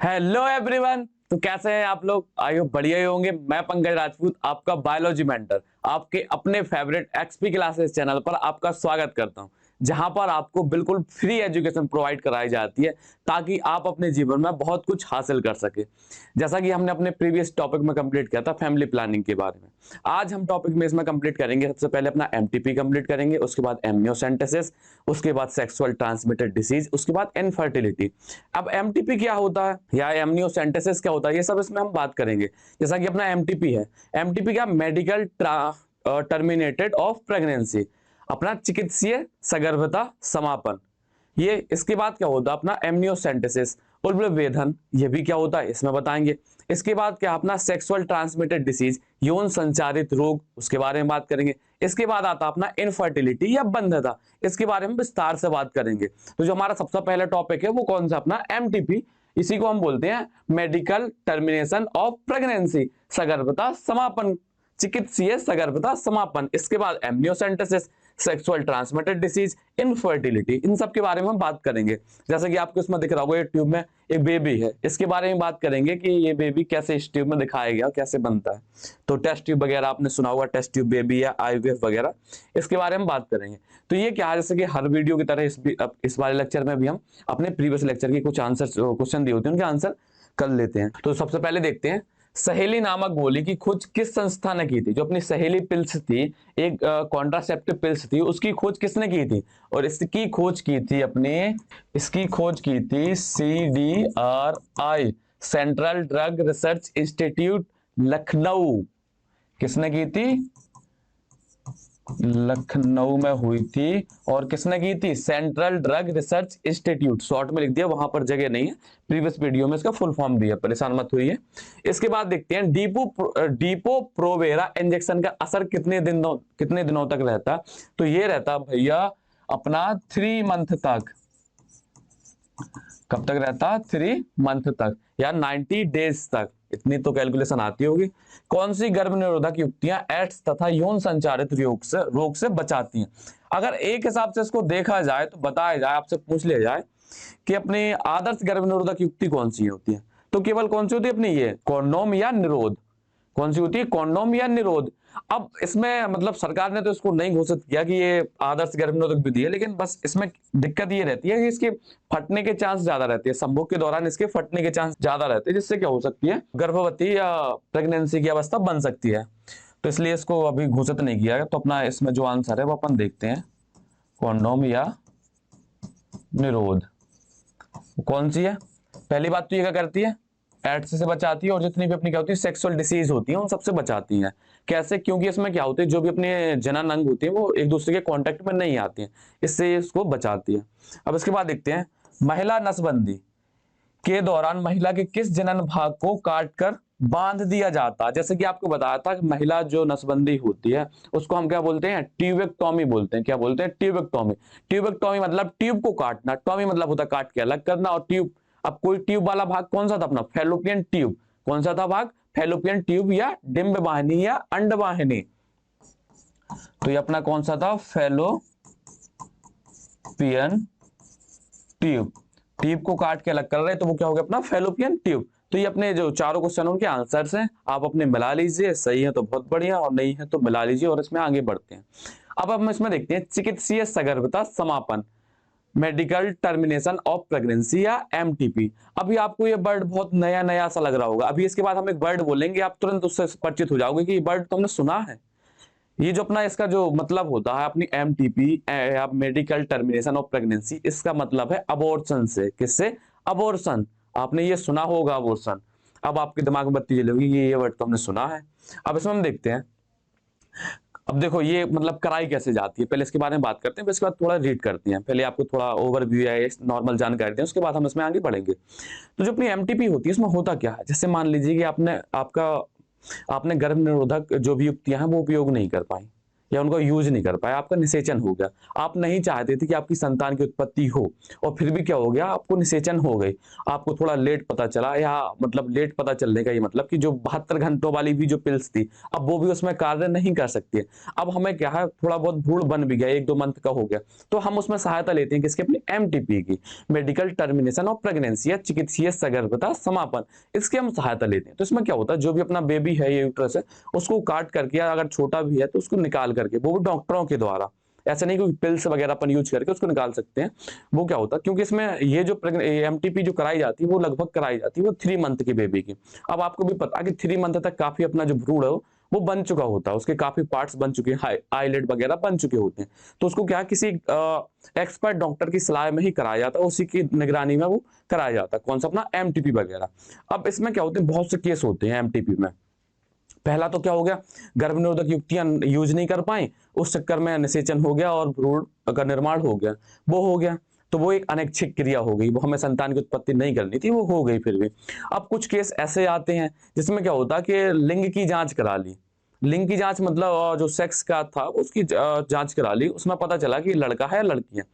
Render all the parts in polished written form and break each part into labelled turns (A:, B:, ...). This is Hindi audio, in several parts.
A: Hello everyone. तो कैसे हैं आप लोग? आई होप बढ़िया ही होंगे। मैं पंकज राजपूत, आपका बायोलॉजी मेंटर, आपके अपने फेवरेट एक्सपी क्लासेस चैनल पर आपका स्वागत करता हूं, जहां पर आपको बिल्कुल फ्री एजुकेशन प्रोवाइड कराई जाती है ताकि आप अपने जीवन में बहुत कुछ हासिल कर सके। जैसा कि हमने अपने प्रीवियस टॉपिक में कंप्लीट किया था फैमिली प्लानिंग के बारे में, आज हम टॉपिक में इसमें कंप्लीट करेंगे। सबसे पहले अपना एमटीपी कंप्लीट करेंगे, उसके बाद एमनियोसेंटेसिस, उसके बाद सेक्सुअल ट्रांसमिटेड डिसीज, उसके बाद इनफर्टिलिटी। अब एमटीपी क्या होता है या एमनियोसेंटेसिस क्या होता है, ये सब इसमें हम बात करेंगे। जैसा कि अपना एमटीपी है, एमटीपी क्या, मेडिकल टर्मिनेटेड ऑफ प्रेगनेंसी, अपना चिकित्सीय सगर्भता समापन। ये इसके बाद क्या होता है अपना एमनियोसेंटेसिस, उल्बेधन, ये भी क्या होता है इसमें बताएंगे। इसके बाद क्या अपना सेक्सुअल ट्रांसमिटेड डिसीज, यौन संचारित रोग, उसके बारे में बात करेंगे। इसके बाद आता अपना इनफर्टिलिटी या बंध्यता, इसके बारे में विस्तार से बात करेंगे। तो जो हमारा सबसे पहला टॉपिक है वो कौन सा, अपना एमटीपी, इसी को हम बोलते हैं मेडिकल टर्मिनेशन ऑफ प्रेगनेंसी, सगर्भता समापन, चिकित्सीय सगर्भता समापन। इसके बाद amniocentesis, sexual transmitted disease, infertility, इन सब के बारे में हम बात करेंगे। जैसे कि आपको इसमें दिख रहा होगा, ये ट्यूब में एक बेबी है, इसके बारे में बात करेंगे कि ये बेबी कैसे इस ट्यूब में दिखाया गया, कैसे बनता है। तो टेस्ट ट्यूब वगैरह आपने सुना होगा, टेस्ट ट्यूब बेबी या आईवीएफ वगैरह, इसके बारे में बात करेंगे। तो ये क्या है, जैसे कि हर वीडियो की तरह इस वाले लेक्चर में भी हम अपने प्रीवियस लेक्चर के कुछ आंसर, क्वेश्चन दिए होते हैं, उनके आंसर कर लेते हैं। तो सबसे पहले देखते हैं, सहेली नामक गोली की खोज किस संस्था ने की थी? जो अपनी सहेली पिल्स थी, एक कॉन्ट्रासेप्टिव पिल्स थी, उसकी खोज किसने की थी? और इसकी खोज की थी इसकी खोज की थी CDRI, central drug research institute, Lucknow. किसने की थी? लखनऊ में हुई थी। और किसने की थी? Central drug research institute, short में लिख दिया, वहां पर जगह नहीं है, प्रीवियस वीडियो में इसका फुल फॉर्म दिया, परेशान मत होइए। इसके बाद देखते हैं, डीपो प्रोवेरा इंजेक्शन का असर कितने दिनों तक रहता? तो ये रहता भैया अपना 3 मंथ तक। कब तक रहता? 3 मंथ तक या 90 डेज तक, इतनी तो कैलकुलेशन आती होगी। कौन सी गर्भ निरोधक युक्तियां एड्स तथा यौन संचारित रोग से बचाती हैं? अगर एक हिसाब से इसको देखा जाए तो बताया जाए, आपसे पूछ लिया जाए कि अपनी आदर्श गर्भ निरोधक युक्ति कौन सी होती है, तो केवल कौन सी होती है अपनी, ये कॉन्डोम या निरोध। कौन सी होती है? कॉन्डोम या निरोध। अब इसमें मतलब सरकार ने तो इसको नहीं घोषित किया कि ये आदर्श गर्भ निरोधक विधि है, लेकिन बस इसमें दिक्कत ये रहती है कि इसके फटने के चांस ज्यादा रहते हैं, संभोग के दौरान इसके फटने के चांस ज्यादा रहते हैं, जिससे क्या हो सकती है, गर्भवती या प्रेगनेंसी की अवस्था बन सकती है। तो इसलिए इसको अभी घोषित नहीं किया है। तो अपना इसमें जो आंसर है वो अपन देखते हैं, कॉन्डोम या निरोध। कौन सी है? पहली बात तो ये क्या करती है, एड्स से बचाती है, और जितनी भी अपनी क्या होती है सेक्सुअल डिसीज होती है उन सबसे बचाती है। कैसे? क्योंकि इसमें क्या होती है, जो भी अपने जनन अंग होती है वो एक दूसरे के कांटेक्ट में नहीं आती है, इससे इसको बचाती है। अब इसके बाद देखते हैं, महिला नसबंदी के दौरान महिला के किस जनन भाग को काटकर बांध दिया जाता है? जैसे कि आपको बताया था कि महिला जो नसबंदी होती है उसको हम क्या बोलते हैं? ट्यूबेक्टोमी बोलते हैं। क्या बोलते हैं? ट्यूबेक्टोमी। ट्यूबेक्टोमी मतलब ट्यूब को काटना, टॉमी मतलब होता है काट के अलग करना, और ट्यूब, अब कोई ट्यूब वाला भाग कौन सा था अपना? Fallopian tube. कौन सा था भाग? फैलोपियन ट्यूब या डिंब वाहिनी या अंडवाहिनी। तो ये अपना कौन सा था? Fallopian tube. ट्यूब को काट के अलग कर रहे, तो वो क्या हो गया अपना? Fallopian tube. तो ये अपने जो चारों क्वेश्चन उनके आंसर्स हैं, आप अपने मिला लीजिए, सही है तो बहुत बढ़िया, और नहीं है तो मिला लीजिए, और इसमें आगे बढ़ते हैं। अब हम इसमें देखते हैं, चिकित्सीय सगर्भता समापन, मेडिकल टर्मिनेशन ऑफ प्रेगनेंसी या एमटीपी। अभी आपको ये वर्ड बहुत नया नया सा लग रहा होगा, अभी इसके बाद हम एक वर्ड बोलेंगे, आप तुरंत उससे परिचित हो जाओगे कि ये वर्ड तुमने सुना है। ये जो अपना इसका जो मतलब होता है अपनी एमटीपी या मेडिकल टर्मिनेशन ऑफ प्रेगनेंसी, इसका मतलब है अबॉर्शन से। किससे? अबॉर्शन। आपने ये सुना होगा अबॉर्शन। अब आपके दिमाग में बत्ती जलेगी, ये वर्ड तो हमने सुना है। अब इसमें हम देखते हैं, अब देखो ये मतलब कराई कैसे जाती है, पहले इसके बारे में बात करते हैं, फिर इसके बाद थोड़ा रीड करते हैं। पहले आपको थोड़ा ओवरव्यू या नॉर्मल जानकारी दें, उसके बाद हम इसमें आगे बढ़ेंगे। तो जो अपनी एमटीपी होती है इसमें होता क्या है, जैसे मान लीजिए कि आपने गर्भ निरोधक जो भी युक्तियां हैं वो उपयोग नहीं कर पाई, या उनको यूज नहीं कर पाए, आपका निषेचन हो गया। आप नहीं चाहते थे कि आपकी संतान की उत्पत्ति हो, और फिर भी क्या हो गया, आपको निषेचन हो गई। आपको थोड़ा लेट पता चला, या मतलब लेट पता चलने का ये मतलब कि जो 72 घंटों वाली भी जो पिल्स थी, अब वो भी उसमें कार्य नहीं कर सकती है। अब हमें क्या है, थोड़ा बहुत भ्रूण बन भी गया, 1-2 मंथ का हो गया, तो हम उसमें सहायता लेते हैं किसकी, अपनी एमटीपी की, मेडिकल टर्मिनेशन ऑफ प्रेगनेंसी या चिकित्सीय सगर्भता समापन, इसकी हम सहायता लेते हैं। तो इसमें क्या होता है, जो भी अपना बेबी है, ये यूट्रस है, उसको काट करके, या अगर छोटा भी है तो उसको निकाल करके, वो भी डॉक्टरों के द्वारा, ऐसा नहीं कि पिल्स वगैरह अपन यूज करके उसको निकाल सकते हैं। वो क्या होता है, क्योंकि इसमें ये जो एमटीपी जो कराई जाती है, वो लगभग कराई जाती है वो 3 मंथ की बेबी की। अब आपको भी पता है कि 3 मंथ तक काफी अपना जो भ्रूण है वो बन चुका होता है, उसके काफी पार्ट्स बन चुके हैं, आईलेट वगैरह बन चुके होते हैं। तो उसको क्या, किसी एक्सपर्ट डॉक्टर की सलाह में ही कराया जाता है, उसी की निगरानी में वो कराया जाता है, कौन सा, अपना एमटीपी वगैरह। अब इसमें क्या होते हैं, बहुत से केस होते हैं एमटीपी में। पहला तो क्या हो गया, गर्भनिरोधक युक्तियां यूज नहीं कर पाई, उस चक्कर में निषेचन हो गया और भ्रूण का निर्माण हो गया, वो हो गया। तो वो एक अनैच्छिक क्रिया हो गई, वो हमें संतान की उत्पत्ति नहीं करनी थी, वो हो गई फिर भी। अब कुछ केस ऐसे आते हैं जिसमें क्या होता है कि लिंग की जांच करा ली। लिंग की जांच मतलब जो सेक्स का था उसकी जांच करा ली, उसमें पता चला कि लड़का है या लड़की है।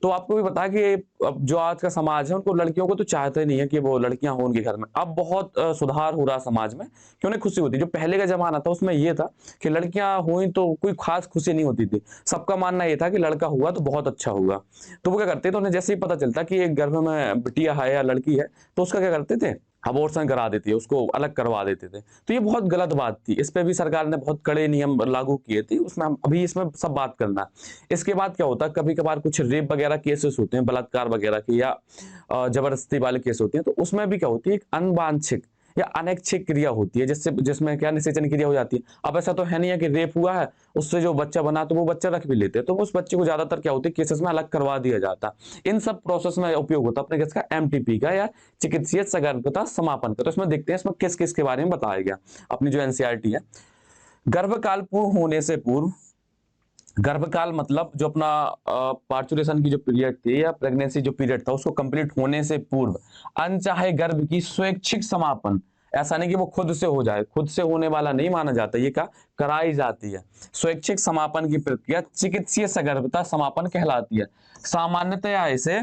A: तो आपको भी पता है कि अब जो आज का समाज है, उनको लड़कियों को तो चाहते नहीं है कि वो लड़कियां हो उनके घर में। अब बहुत सुधार हो रहा समाज में, कि उन्हें खुशी होती है। जो पहले का जमाना था उसमें ये था कि लड़कियां हुई तो कोई खास खुशी नहीं होती थी, सबका मानना ये था कि लड़का हुआ तो बहुत अच्छा हुआ। तो वो क्या करते थे, उन्हें जैसे ही पता चलता कि एक गर्भ में बिटिया है या लड़की है, तो उसका क्या करते थे, अबॉर्शन करा देती है, उसको अलग करवा देते थे। तो ये बहुत गलत बात थी, इस पे भी सरकार ने बहुत कड़े नियम लागू किए थे, उसमें अभी इसमें सब बात करना है। इसके बाद क्या होता है, कभी कभार कुछ रेप वगैरह केसेस होते हैं, बलात्कार वगैरह के, या जबरदस्ती वाले केस होते हैं, तो उसमें भी क्या होती है, एक अनवांछित या अनैच्छिक क्रिया होती है, जिससे जिसमें क्या, निषेचन क्रिया हो जाती है। अब ऐसा तो है नहीं है कि रेप हुआ है, उससे जो बच्चा बना तो वो बच्चा रख भी लेते हैं, तो उस बच्चे को ज्यादातर क्या होती है, केसेस में अलग करवा दिया जाता है। इन सब प्रोसेस में उपयोग होता है अपने किसका, एमटीपी का, या चिकित्सीय सगर्भता समापन का। तो इसमें देखते हैं इसमें किस किस के बारे में बताया गया, अपनी जो एनसीईआरटी है। गर्भकाल पूर्ण होने से पूर्व, गर्भकाल मतलब जो अपना पार्चुलेशन की जो पीरियड थी या प्रेगनेंसी जो पीरियड था, उसको कंप्लीट होने से पूर्व अनचाहे गर्भ की स्वैच्छिक समापन, ऐसा नहीं कि वो खुद से हो जाए, खुद से होने वाला नहीं माना जाता, ये क्या कराई जाती है। स्वैच्छिक समापन की प्रक्रिया चिकित्सीय सगर्भता समापन कहलाती है। सामान्यतया इसे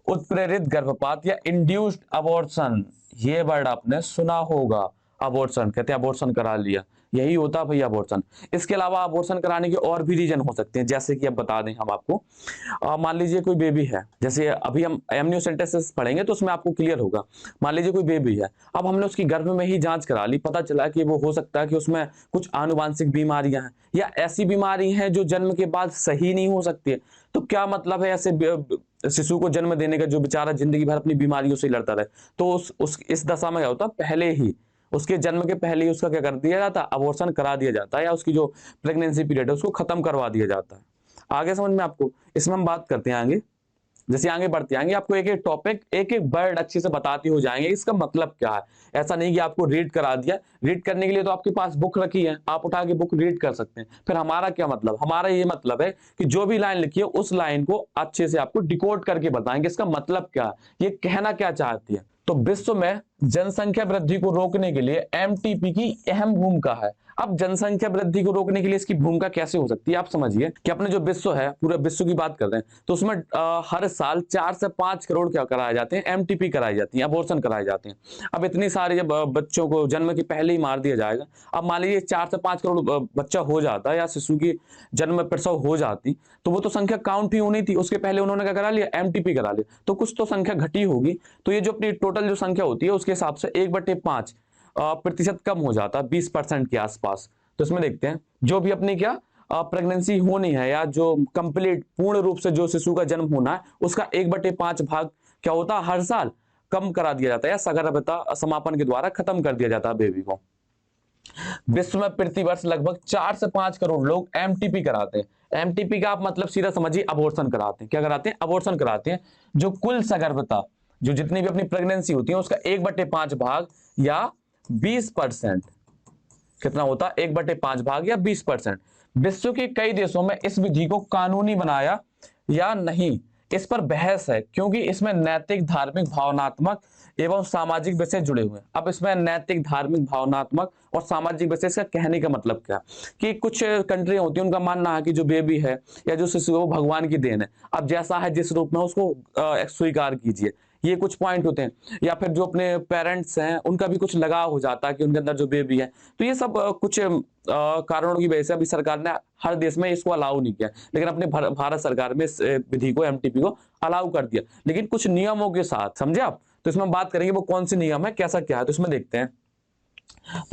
A: उत्प्रेरित गर्भपात या इंड्यूस्ड अबॉर्शन, ये वर्ड आपने सुना होगा। अबॉर्शन कहते हैं, अबॉर्शन करा लिया, यही होता है भैया अबॉर्शन। इसके अलावा अबॉर्शन कराने के और भी रीजन हो सकते हैं, जैसे कि अब बता दें हम आपको। मान लीजिए कोई बेबी है, जैसे अभी हम एमनियोसेंटेसिस पढ़ेंगे तो उसमें आपको क्लियर होगा। मान लीजिए कोई बेबी है, अब हमने उसकी गर्भ में ही जांच करा ली, पता चला कि वो हो सकता है कि उसमें कुछ आनुवांशिक बीमारियां हैं, या ऐसी बीमारी हैं जो जन्म के बाद सही नहीं हो सकती है। तो क्या मतलब है ऐसे शिशु को जन्म देने का, जो बेचारा जिंदगी भर अपनी बीमारियों से लड़ता रहे। तो इस दशा में क्या होता है, पहले ही उसके जन्म के पहले ही उसका क्या कर दिया जाता है, अबॉर्शन करा दिया जाता है, या उसकी जो प्रेगनेंसी पीरियड है उसको खत्म करवा दिया जाता है। आगे समझ में आपको, इसमें हम बात करते हैं आगे, जैसे आगे बढ़ते आएंगे आपको एक एक टॉपिक, एक एक वर्ड अच्छे से बताते हो जाएंगे, इसका मतलब क्या है। ऐसा नहीं कि आपको रीड करा दिया, रीड करने के लिए तो आपके पास बुक रखी है, आप उठा के बुक रीड कर सकते हैं। फिर हमारा क्या मतलब, हमारा ये मतलब है कि जो भी लाइन लिखी है उस लाइन को अच्छे से आपको डिकोड करके बताएंगे, इसका मतलब क्या है, ये कहना क्या चाहती है। तो विश्व में जनसंख्या वृद्धि को रोकने के लिए एमटीपी की अहम भूमिका है। अब जनसंख्या वृद्धि को रोकने के लिए इसकी भूमिका कैसे हो सकती है, आप समझिए कि अपने जो विश्व है, पूरे विश्व की बात कर रहे हैं, तो उसमें हर साल 4 से 5 करोड़ क्या कराए जाते हैं, एमटीपी कराई जाती है, अबॉर्शन कराए जाते हैं। अब इतनी सारी जब बच्चों को जन्म के पहले ही मार दिया जाएगा, अब मान लीजिए 4 से 5 करोड़ बच्चा हो जाता है, या शिशु की जन्म प्रसव हो जाती, तो वो तो संख्या काउंट ही होनी थी, उसके पहले उन्होंने क्या करा लिया, एमटीपी करा लिया, तो कुछ तो संख्या घटी होगी। तो ये जो अपनी टोटल जो संख्या होती है उसके हिसाब से 1/5 प्रतिशत कम हो जाता है, 20% के आसपास। तो इसमें देखते हैं जो भी अपनी क्या प्रेगनेंसी होनी है, या जो कंप्लीट पूर्ण रूप से जो शिशु का जन्म होना है, उसका 1/5 भाग क्या होता है, हर साल कम करा दिया जाता है, या सगर्भता समापन के द्वारा खत्म कर दिया जाता है बेबी को। विश्व में प्रतिवर्ष लगभग 4 से 5 करोड़ लोग एमटीपी कराते हैं। एमटीपी का आप मतलब सीधा समझिए, अबॉर्शन कराते हैं। क्या कराते हैं, अबॉर्शन कराते हैं। जो कुल सगर्भता, जो जितनी भी अपनी प्रेगनेंसी होती है, उसका 1/5 भाग या 20%, कितना होता है, 1/5 भाग या 20%। विश्व के कई देशों में इस विधि को कानूनी बनाया या नहीं, इस पर बहस है, क्योंकि इसमें नैतिक, धार्मिक, भावनात्मक एवं सामाजिक विषय जुड़े हुए हैं। अब इसमें नैतिक, धार्मिक, भावनात्मक और सामाजिक विषय, इसका कहने का मतलब क्या कि कुछ कंट्री होती है उनका मानना है कि जो बेबी है या जो शिशु है वो भगवान की देन है, अब जैसा है जिस रूप में उसको स्वीकार कीजिए, ये कुछ पॉइंट होते हैं। या फिर जो अपने पेरेंट्स हैं उनका भी कुछ लगाव हो जाता है कि उनके अंदर जो बेबी है, तो ये सब कुछ कारणों की वजह से अभी सरकार ने हर देश में इसको अलाउ नहीं किया, लेकिन अपने भारत सरकार में इस विधि को, एमटीपी को अलाउ कर दिया, लेकिन कुछ नियमों के साथ, समझे आप। तो इसमें बात करेंगे वो कौन से नियम है, कैसा क्या है, तो इसमें देखते हैं।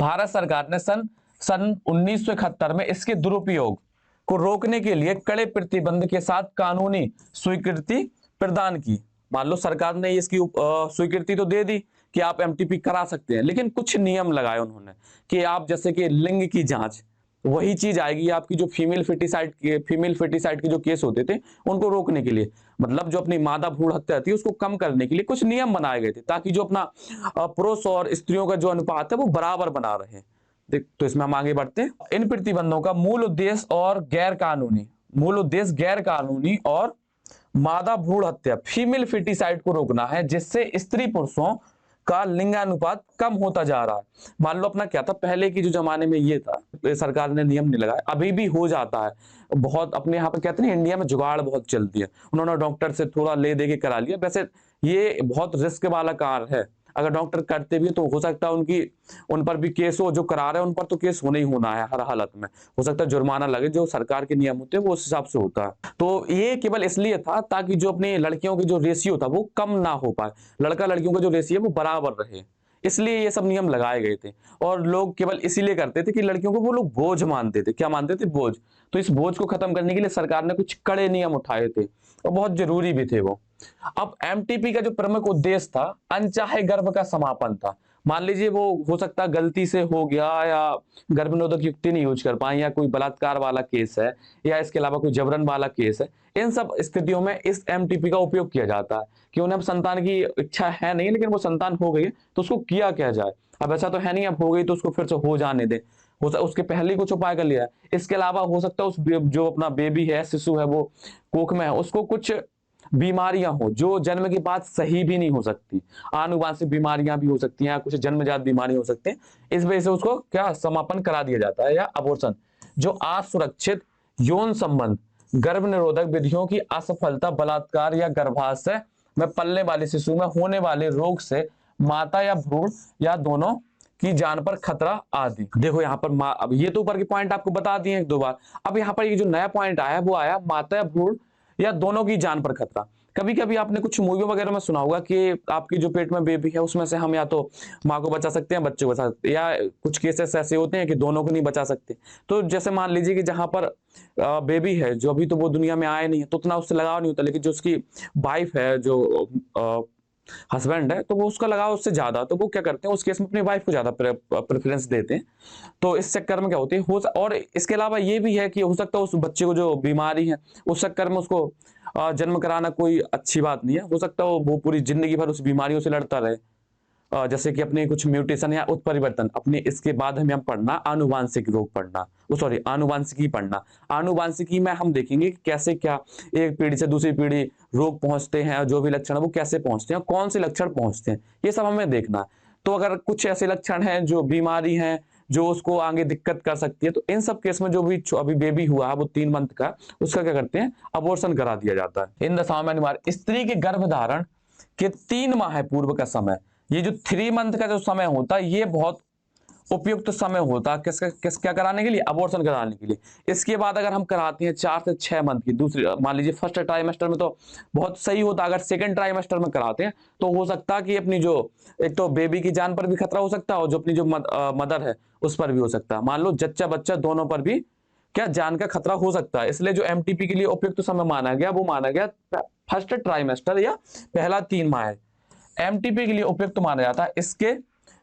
A: भारत सरकार ने सन 1971 में इसके दुरुपयोग को रोकने के लिए कड़े प्रतिबंध के साथ कानूनी स्वीकृति प्रदान की। मान लो सरकार ने इसकी स्वीकृति तो दे दी कि आप एमटीपी करा सकते हैं, लेकिन कुछ नियम लगाए उन्होंने कि आप जैसे कि लिंग की जांच, वही चीज आएगी आपकी जो फीमेल फेटिसाइड के जो केस होते थे उनको रोकने के लिए, मतलब जो अपनी मादा भ्रूण हत्या थी उसको कम करने के लिए कुछ नियम बनाए गए थे, ताकि जो अपना पुरुष और स्त्रियों का जो अनुपात है वो बराबर बना रहे। तो इसमें हम आगे बढ़ते हैं। इन प्रतिबंधों का मूल उद्देश्य गैर कानूनी और मादा भ्रूण हत्या, फीमेल फेटिसाइड को रोकना है, जिससे स्त्री पुरुषों का लिंगानुपात कम होता जा रहा है। मान लो अपना क्या था पहले की जो जमाने में, ये था तो सरकार ने नियम नहीं लगाया, अभी भी हो जाता है बहुत। अपने यहाँ पे कहते हैं इंडिया में जुगाड़ बहुत चलती है, उन्होंने डॉक्टर से थोड़ा ले दे के करा लिया। वैसे ये बहुत रिस्क वाला कार्य है, अगर डॉक्टर करते भी तो हो सकता है उन पर भी केस हो, जो करा रहे हैं उन पर तो केस होना ही होना है हर हालत में, हो सकता है जुर्माना लगे, जो सरकार के नियम होते हैं वो उस हिसाब से होता है। तो ये केवल इसलिए था ताकि जो अपनी लड़कियों की जो रेशियो था वो कम ना हो पाए, लड़का लड़कियों का जो रेशियो है वो बराबर रहे, इसलिए ये सब नियम लगाए गए थे। और लोग केवल इसीलिए करते थे कि लड़कियों को वो लोग बोझ मानते थे, क्या मानते थे, बोझ। तो इस बोझ को खत्म करने के लिए सरकार ने कुछ कड़े नियम उठाए थे और बहुत जरूरी भी थे वो। अब एमटीपी का जो प्रमुख उद्देश्य था अनचाहे गर्भ का समापन था। मान लीजिए वो हो सकता है गलती से हो गया, या गर्भ निरोधक युक्ति नहीं यूज कर पाए, या कोई बलात्कार वाला केस है, या इसके अलावा कोई जबरन वाला केस है, इन सब स्थितियों में इस एमटीपी का उपयोग किया जाता है कि उन्हें अब संतान की इच्छा है नहीं, लेकिन वो संतान हो गई है तो उसको किया क्या जाए। अब ऐसा तो है नहीं अब हो गई तो उसको फिर से हो जाने दे, उसके पहले ही कुछ उपाय कर लिया है। इसके अलावा हो सकता है उस जो अपना बेबी है, शिशु है, वो कोख में है, उसको कुछ बीमारियां हो जो जन्म के बाद सही भी नहीं हो सकती, आनुवांशिक बीमारियां भी हो सकती हैं, कुछ जन्मजात बीमारी हो सकते हैं, इस वजह से उसको क्या समापन करा दिया जाता है, या अबॉर्शन। जो असुरक्षित यौन संबंध, गर्भ निरोधक विधियों की असफलता, बलात्कार या गर्भाशय में पलने वाले शिशु में होने वाले रोग से माता या भ्रूण या दोनों की जान पर खतरा आदि। देखो यहाँ पर अब ये तो ऊपर के पॉइंट आपको बता दिए एक दो बार। अब यहाँ पर ये जो नया पॉइंट आया वो आया माता या भ्रूण या दोनों की जान पर खतरा। कभी कभी आपने कुछ मूवियों वगैरह में सुना होगा कि आपकी जो पेट में बेबी है उसमें से हम या तो माँ को बचा सकते हैं, बच्चे को बचा सकते हैं, या कुछ केसेस ऐसे होते हैं कि दोनों को नहीं बचा सकते। तो जैसे मान लीजिए कि जहां पर बेबी है जो अभी तो वो दुनिया में आया नहीं है तो उतना उससे लगाव नहीं होता, लेकिन जो उसकी वाइफ है, जो हस्बैंड है, तो वो उसका लगाव उससे ज्यादा, तो वो क्या करते हैं उस केस में अपनी वाइफ को ज्यादा प्रेफरेंस देते हैं। तो इस चक्कर में क्या होती है और इसके अलावा ये भी है कि हो सकता है उस बच्चे को जो बीमारी है उस चक्कर में उसको जन्म कराना कोई अच्छी बात नहीं है, हो सकता है वो पूरी जिंदगी भर उस बीमारियों से लड़ता रहे, जैसे कि अपने कुछ म्यूटेशन या उत्परिवर्तन अपने। इसके बाद हमें हम पढ़ना आनुवांशिक रोग पढ़ना, सॉरी आनुवांशिकी पढ़ना। आनुवांशिकी में हम देखेंगे कि कैसे क्या एक पीढ़ी से दूसरी पीढ़ी रोग पहुंचते हैं, जो भी लक्षण है वो कैसे पहुंचते हैं, कौन से लक्षण पहुंचते हैं, ये सब हमें देखना है। तो अगर कुछ ऐसे लक्षण हैं जो बीमारी हैं जो उसको आगे दिक्कत कर सकती है, तो इन सब केस में जो भी अभी बेबी हुआ है वो 3 मंथ का, उसका क्या करते हैं अबॉर्शन करा दिया जाता है। इन दशाओं में अनिवार्य स्त्री के गर्भधारण के 3 माह पूर्व का समय, ये जो 3 मंथ का जो समय होता है ये बहुत उपयुक्त समय होता है क्या कराने के लिए, अबॉर्शन कराने के लिए। इसके बाद अगर हम कराते हैं 4 से 6 मंथ की, दूसरी मान लीजिए फर्स्ट ट्राइमेस्टर में तो बहुत सही होता है, अगर सेकंड ट्राइमेस्टर में कराते हैं तो हो सकता है कि अपनी जो एक तो बेबी की जान पर भी खतरा हो सकता है और जो अपनी जो मदर है उस पर भी हो सकता है, मान लो जच्चा बच्चा दोनों पर भी क्या जान का खतरा हो सकता है। इसलिए जो एमटीपी के लिए उपयुक्त समय माना गया वो माना गया फर्स्ट ट्राइमेस्टर या पहला 3 माह एमटीपी के लिए उपयुक्त माना जाता है। इसके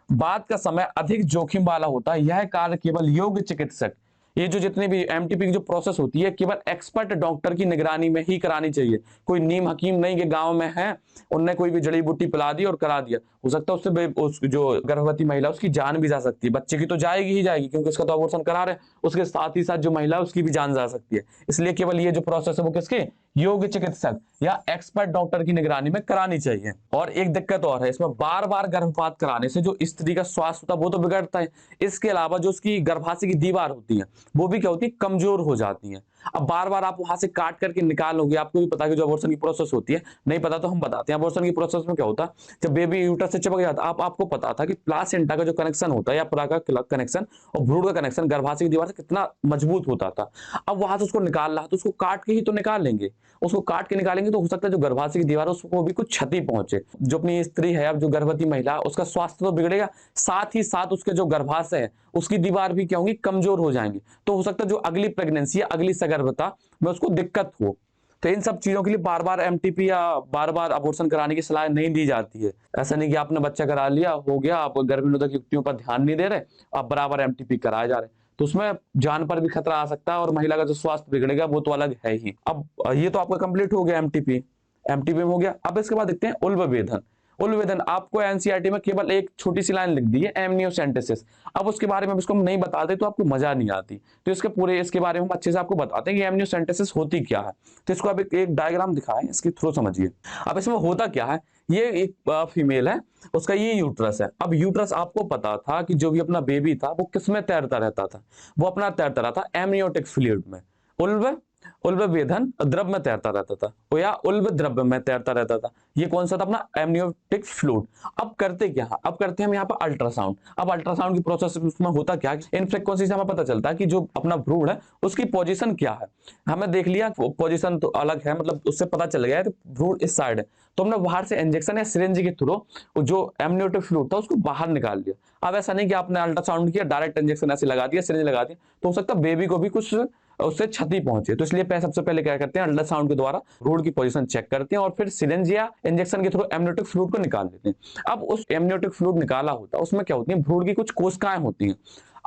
A: बाद का समय अधिक जोखिम वाला होता है। यह कार्य केवल योग्य चिकित्सक, ये जो जितनी भी एमटीपी की जो प्रोसेस होती है केवल एक्सपर्ट डॉक्टर की निगरानी में ही करानी चाहिए। कोई नीम हकीम नहीं कि गांव में है उनने कोई भी जड़ी बूटी पिला दी और करा दिया, हो सकता है उससे जो गर्भवती महिला उसकी जान भी जा सकती है, बच्चे की तो जाएगी ही जाएगी क्योंकि उसका तो अबॉर्शन करा रहे हैं, उसके साथ ही साथ जो महिला उसकी भी जान जा सकती है। इसलिए केवल ये जो प्रोसेस है वो किसके योग्य चिकित्सक या एक्सपर्ट डॉक्टर की निगरानी में करानी चाहिए। और एक दिक्कत और है, इसमें बार बार गर्भपात कराने से जो स्त्री का स्वास्थ्य होता है वो तो बिगड़ता है, इसके अलावा जो उसकी गर्भाशय की दीवार होती है वो भी क्या होती है, कमजोर हो जाती है। अब बार बार आप वहां से काट करके निकालोगे, आपको भी पता है कि जो अबॉर्शन की प्रोसेस होती है, नहीं पता तो हम बताते हैं। अबॉर्शन की प्रोसेस में क्या होता है, जब बेबी यूट्रस से चिपक जाता है, आपको पता था कि प्लासेंटा का जो कनेक्शन होता है या पुरा का कनेक्शन और भ्रूण का कनेक्शन गर्भाशय की दीवार से कितना मजबूत होता था। अब वहां से उसको निकाल रहा तो उसको काट के ही तो निकाल लेंगे, उसको काट के निकालेंगे तो हो सकता है जो गर्भाशय की दीवार है उसको भी कुछ क्षति पहुंचे। जो अपनी स्त्री है, अब जो गर्भवती महिला, उसका स्वास्थ्य तो बिगड़ेगा, साथ ही साथ उसके जो गर्भाशय है उसकी दीवार भी क्या होंगी, कमजोर हो जाएंगी। तो हो सकता है जो अगली प्रेगनेंसी या अगली सगर्भता में उसको दिक्कत हो। तो इन सब चीजों के लिए बार बार एमटीपी या बार बार अबॉर्शन कराने की सलाह नहीं दी जाती है। ऐसा नहीं कि आपने बच्चा करा लिया, हो गया, आप गर्भनिरोधक युक्तियों पर ध्यान नहीं दे रहे, आप बराबर एमटीपी कराए जा रहे, तो उसमें जान पर भी खतरा आ सकता है और महिला का जो स्वास्थ्य बिगड़ेगा वो तो अलग है ही। अब ये तो आपका कंप्लीट हो गया एमटीपी, एमटीपी में हो गया। अब इसके बाद देखते हैं उल्बवेधन। उल्बवेधन आपको एनसीईआरटी में केवल एक छोटी सी लाइन लिख दी है, एमनियोसेंटेसिस। अब उसके बारे में इसको हम नहीं बताते तो आपको मजा नहीं आती, तो इसके बारे में हम अच्छे से आपको बताते हैं कि एमनियोसेंटेसिस होती क्या है। तो इसको अब एक डायग्राम दिखाएं, इसके थ्रू समझिए। अब इसमें होता क्या है, ये एक फीमेल है, उसका ये यूट्रस है। अब यूट्रस आपको पता था कि जो भी अपना बेबी था वो किसमें तैरता रहता था, वो अपना तैरता रहता एमनियोटिक फ्लूइड में। उल्ब उल्ब वेधन द्रव में तैरता रहता था या उल्ब द्रव्य में तैरता रहता था। ये कौन सा था, अपना एमनियोटिक फ्लूइड। अब करते क्या है, अब करते हैं हम यहाँ पर अल्ट्रासाउंड। अब अल्ट्रासाउंड की प्रोसेस में होता क्या है, इन फ्रीक्वेंसी से हमें पता चलता है कि जो अपना भ्रूण है उसकी पोजीशन क्या है। हमें देख लिया पोजीशन तो अलग है, मतलब उससे पता चल गया है भ्रूण इस साइड है, तो हमने बाहर से इंजेक्शन या सिरिंज के थ्रू जो एमनियोटिक फ्लूइड था उसको बाहर निकाल लिया। अब ऐसा नहीं कि आपने अल्ट्रासाउंड किया, डायरेक्ट इंजेक्शन ऐसे लगा दिया, सिरिंज लगा दिया, तो हो सकता है बेबी को भी कुछ उससे क्षति पहुंचे। तो इसलिए सबसे पहले क्या करते हैं, अल्ट्रासाउंड के द्वारा भ्रूण की पोजीशन चेक करते हैं और फिर सिरिंज या इंजेक्शन के थ्रू एमनियोटिक फ्लूइड को निकाल देते हैं। अब उस एमनियोटिक फ्लूइड निकाला होता है उसमें क्या होती है, भ्रूण की कुछ कोशिकाएं होती हैं।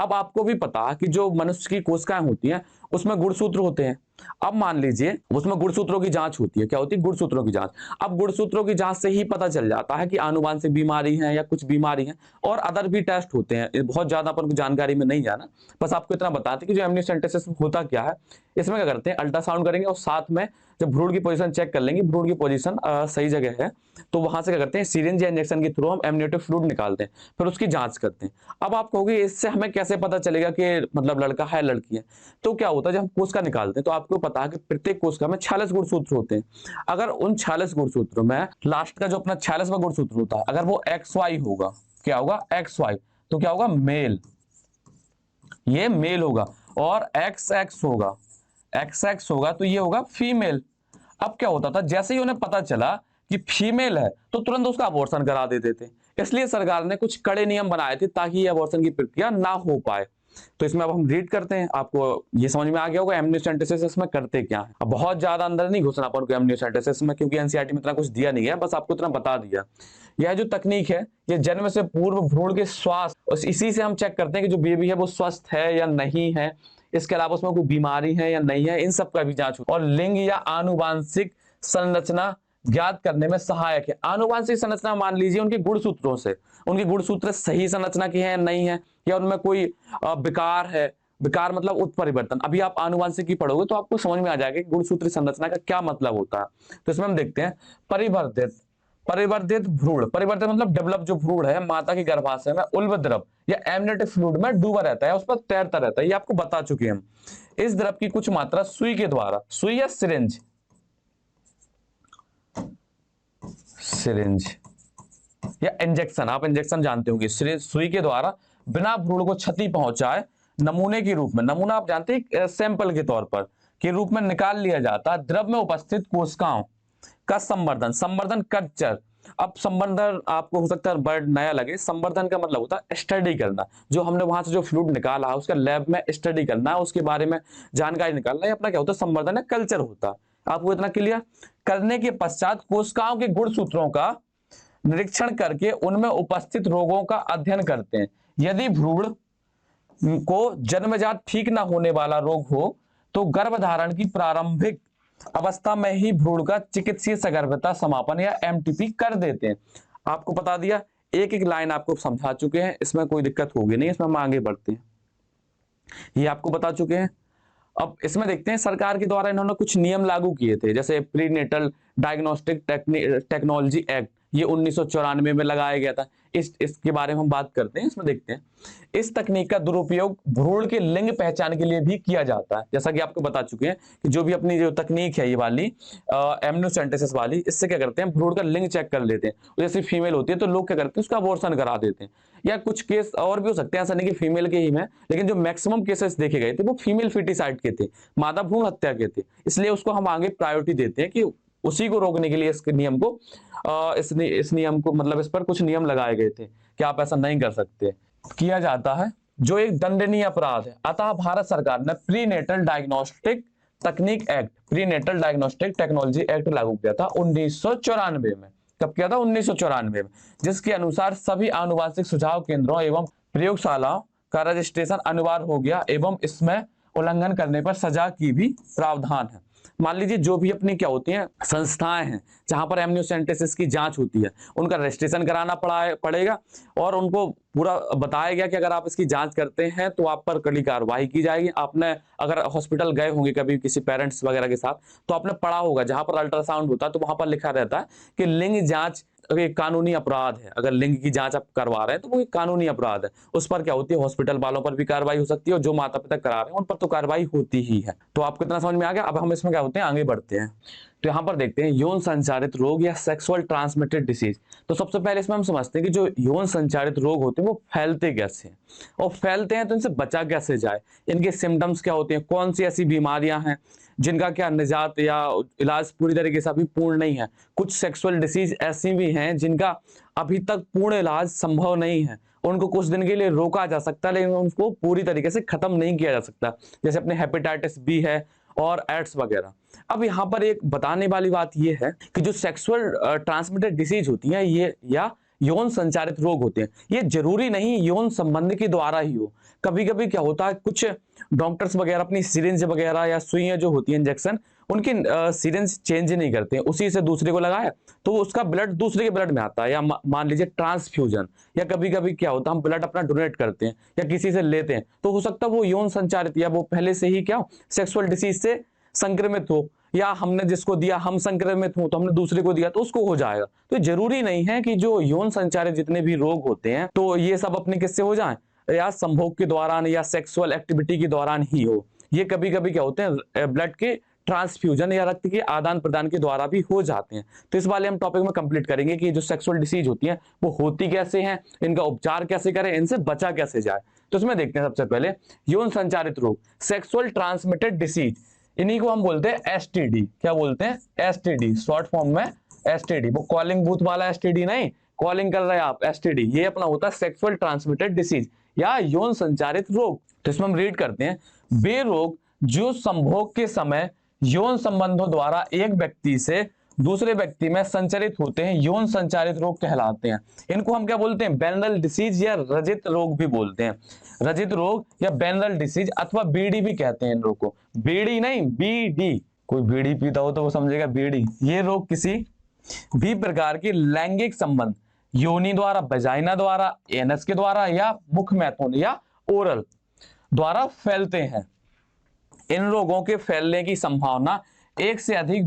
A: अब आपको भी पता कि जो मनुष्य की कोशिकाएं होती हैं उसमें गुणसूत्र होते हैं। अब मान लीजिए उसमें गुणसूत्रों की जांच होती है। क्या होती है, गुणसूत्रों की जांच। अब गुणसूत्रों की जांच से ही पता चल जाता है कि आनुवांशिक बीमारी है या कुछ बीमारी है, और अदर भी टेस्ट होते हैं। बहुत ज्यादा अपन को जानकारी में नहीं जाना, बस आपको इतना बताते कि जो एमनियोसेंटेसिस होता क्या है। इसमें क्या करते हैं, अल्ट्रासाउंड करेंगे और साथ में जब भ्रूण की पोजीशन चेक कर लेंगे, भ्रूण की पोजीशन सही जगह है, तो वहां से क्या करते हैं, सिरिंज या इंजेक्शन के थ्रू हम एमनियोटिक फ्लूइड निकालते हैं, फिर उसकी जांच करते हैं। अब आप कहोगे इससे हमें कैसे पता चलेगा कि मतलब लड़का है लड़की है। तो क्या होता है, जब हम कोशिका निकालते हैं तो आपको पता है कि प्रत्येक कोशिका में 46 गुणसूत्र होते हैं। अगर उन 46 गुणसूत्रों में लास्ट का जो अपना 46वां गुणसूत्र होता है, अगर वो XY होगा, क्या होगा, XY, तो क्या होगा, मेल, ये मेल होगा। और XX होगा, XX होगा तो ये होगा फीमेल। अब क्या होता था, जैसे ही उन्हें पता चला कि फीमेल है तो तुरंत उसका अबॉर्शन करा देते थे। इसलिए सरकार ने कुछ कड़े नियम बनाए थे ताकि ये अबॉर्शन की प्रक्रिया ना हो पाए। तो इसमें अब हम रीड करते हैं, आपको ये समझ में आ गया होगा एमनियोसेंटेसिस इसमें करते क्या है। अब बहुत ज्यादा अंदर नहीं घुसना अपन को एमनियोसेंटेसिस में, क्योंकि एनसीईआरटी में इतना कुछ दिया नहीं है, बस आपको इतना बता दिया। यह जो तकनीक है ये जन्म से पूर्व भ्रूण के स्वास्थ्य, इसी से हम चेक करते हैं कि जो बेबी है वो स्वस्थ है या नहीं है, इसके अलावा उसमें कोई बीमारी है या नहीं है, इन सब का भी जांच और लिंग या आनुवांशिक संरचना ज्ञात करने में सहायक है। आनुवांशिक संरचना मान लीजिए उनके गुणसूत्रों से, उनके गुणसूत्र सही संरचना की है या नहीं है, या उनमें कोई विकार है। विकार मतलब उत्परिवर्तन। अभी आप आनुवांशिक की पढ़ोगे तो आपको समझ में आ जाएगा कि गुणसूत्र संरचना का क्या मतलब होता है। तो इसमें हम देखते हैं परिवर्धित परिवर्धित भ्रूण। परिवर्तित मतलब डेवलप जो भ्रूण है माता के गर्भाशय में उल्ब द्रव या एमनियोटिक फ्लूइड में डूबा रहता है, उस पर तैरता रहता है, ये आपको बता चुके हैं हम। इस द्रव की कुछ मात्रा सुई के द्वारा, सुई या सिरिंज, सिरिंज या इंजेक्शन, आप इंजेक्शन जानते होंगे, सुई के द्वारा बिना भ्रूण को क्षति पहुंचाए नमूने के रूप में, नमूना आप जानते हैं सैंपल के तौर पर के रूप में निकाल लिया जाता है। द्रव में उपस्थित कोशिकाओं का संवर्धन, संवर्धन कल्चर। अब संवर्धन आपको हो सकता है वर्ड नया लगे, संवर्धन का मतलब होता है स्टडी करना। जो हमने वहां से जो फ्लूइड निकाला है उसका लैब में स्टडी करना है, उसके बारे में जानकारी निकालना है, अपना क्या होता है, संवर्धन है, कल्चर होता है। आपको इतना क्लियर करने के पश्चात कोशिकाओं के गुणसूत्रों का निरीक्षण करके उनमें उपस्थित रोगों का अध्ययन करते हैं। यदि भ्रूण को जन्मजात ठीक ना होने वाला रोग हो तो गर्भधारण की प्रारंभिक अवस्था में ही भ्रूण का चिकित्सीय सगर्भता समापन या एमटीपी कर देते हैं। आपको बता दिया, एक एक लाइन आपको समझा चुके हैं, इसमें कोई दिक्कत होगी नहीं। इसमें हम आगे बढ़ते हैं, ये आपको बता चुके हैं। अब इसमें देखते हैं सरकार के द्वारा इन्होंने कुछ नियम लागू किए थे, जैसे प्रीनेटल डायग्नोस्टिक टेक्नोलॉजी एक्ट, ये 1994 में लगाया गया था। इसके बारे में हम बात करते हैं, इसमें देखते हैं इस तकनीक का दुरुपयोग भ्रूण के लिंग पहचान के लिए भी किया जाता है। जैसा कि आपको बता चुके हैं कि जो भी अपनी जो तकनीक है ये वाली एमनियोसेंटेसिस वाली, इससे क्या करते हैं भ्रूण का लिंग चेक कर लेते हैं। जैसे फीमेल होती है तो लोग क्या करते हैं उसका अबॉर्शन करा देते हैं, या कुछ केस और भी हो सकते हैं, ऐसा नहीं कि फीमेल के ही में, लेकिन जो मैक्सिमम केसेस देखे गए थे वो फीमेल फिटिसाइड के थे, मादा भ्रूण हत्या के थे। इसलिए उसको हम आगे प्रायोरिटी देते हैं कि उसी को रोकने के लिए इस नियम को इस नियम को मतलब इस पर कुछ नियम लगाए गए थे कि आप ऐसा नहीं कर सकते, किया जाता है, जो एक दंडनीय अपराध है। अतः भारत सरकार ने प्रीनेटल डायग्नोस्टिक तकनीक act, prenatal diagnostic technology act लागू किया था 1994 में। कब किया था? 1994 में, जिसके अनुसार सभी आनुवांशिक सुझाव केंद्रों एवं प्रयोगशालाओं का रजिस्ट्रेशन अनिवार्य हो गया एवं इसमें उल्लंघन करने पर सजा की भी प्रावधान है। मान लीजिए जो भी अपनी क्या होती हैं संस्थाएं हैं जहां पर एमनियोसेंटेसिस की जांच होती है, उनका रजिस्ट्रेशन कराना पड़ेगा और उनको पूरा बताया गया कि अगर आप इसकी जांच करते हैं तो आप पर कड़ी कार्रवाई की जाएगी। आपने अगर हॉस्पिटल गए होंगे कभी किसी पेरेंट्स वगैरह के साथ तो आपने पढ़ा होगा जहां पर अल्ट्रासाउंड होता है तो वहां पर लिखा रहता है कि लिंग जांच एक कानूनी अपराध है। अगर लिंग की जांच आप करवा रहे हैं तो वो एक कानूनी अपराध है, उस पर क्या होती है हॉस्पिटल वालों पर भी कार्रवाई हो सकती है और जो माता पिता करा रहे हैं उन पर तो कार्रवाई होती ही है। तो आपको इतना समझ में आ गया। अब हम इसमें क्या होते हैं आगे बढ़ते हैं। तो यहाँ पर देखते हैं यौन संचारित रोग या सेक्सुअल ट्रांसमिटेड डिसीज। तो सबसे पहले इसमें हम समझते हैं कि जो यौन संचारित रोग होते हैं वो फैलते कैसे हैं और फैलते हैं तो इनसे बचा कैसे जाए, इनके सिम्टम्स क्या होते हैं, कौन सी ऐसी बीमारियां हैं जिनका क्या निजात या इलाज पूरी तरीके से अभी पूर्ण नहीं है। कुछ सेक्सुअल डिसीज ऐसी भी हैं जिनका अभी तक पूर्ण इलाज संभव नहीं है, उनको कुछ दिन के लिए रोका जा सकता है लेकिन उनको पूरी तरीके से खत्म नहीं किया जा सकता, जैसे अपने हेपेटाइटिस बी है और एड्स वगैरह। अब यहाँ पर एक बताने वाली बात यह है कि जो सेक्सुअल ट्रांसमिटेड डिसीज होती हैं ये या यौन संचारित रोग होते हैं, ये जरूरी नहीं यौन संबंध के द्वारा ही हो। कभी कभी क्या होता है कुछ डॉक्टर्स वगैरह अपनी सिरिंज वगैरह या सुइयां जो होती है इंजेक्शन, उनकी सिरिंज चेंज नहीं करते हैं, उसी से दूसरे को लगाया तो उसका ब्लड दूसरे के ब्लड में आता है, या मान लीजिए ट्रांसफ्यूजन, या कभी कभी क्या होता है हम ब्लड अपना डोनेट करते हैं या किसी से लेते हैं तो हो सकता है वो यौन संचारित या वो पहले से ही क्या सेक्सुअल डिसीज से संक्रमित हो, या हमने जिसको दिया हम संक्रमित हो तो हमने दूसरे को दिया तो उसको हो जाएगा। तो जरूरी नहीं है कि जो यौन संचारित जितने भी रोग होते हैं तो ये सब अपने किससे हो जाएं, या संभोग के दौरान या सेक्सुअल एक्टिविटी के दौरान ही हो। ये कभी कभी क्या होते हैं ब्लड के ट्रांसफ्यूजन या रक्त के आदान प्रदान के द्वारा भी हो जाते हैं। तो इस वाले हम टॉपिक में कंप्लीट करेंगे कि जो सेक्सुअल डिसीज होती हैं वो होती कैसे हैं, इनका उपचार कैसे करें, इनसे बचा कैसे जाए। तो इसमें देखते हैं सबसे पहले यौन संचारित रोग, सेक्सुअल ट्रांसमिटेड डिसीज, इन्हीं को हम बोलते हैं एसटीडी। क्या बोलते हैं? एसटीडी, शॉर्ट फॉर्म में एसटीडी। वो कॉलिंग बूथ वाला एसटीडी नहीं, कॉलिंग कर रहे हैं आप, एसटीडी ये अपना होता है सेक्सुअल ट्रांसमिटेड डिसीज या यौन संचारित रोग। तो इसमें हम रीड करते हैं, वे रोग जो संभोग के समय यौन संबंधों द्वारा एक व्यक्ति से दूसरे व्यक्ति में संचरित होते हैं यौन संचारित रोग कहलाते हैं। इनको हम क्या बोलते हैं? बेनल डिसीज या रजित रोग भी बोलते हैं। रजित रोग या बेनल डिसीज अथवा बीडी भी कहते हैं इन रोग को, बीडी नहीं बीडी, कोई बीड़ी पीता हो तो वो समझेगा बीड़ी। ये रोग किसी भी प्रकार की लैंगिक संबंध योनि द्वारा, वजाइना द्वारा, एनस के द्वारा या मुख मैथुन या ओरल द्वारा फैलते हैं। इन रोगों के फैलने की संभावना एक से अधिक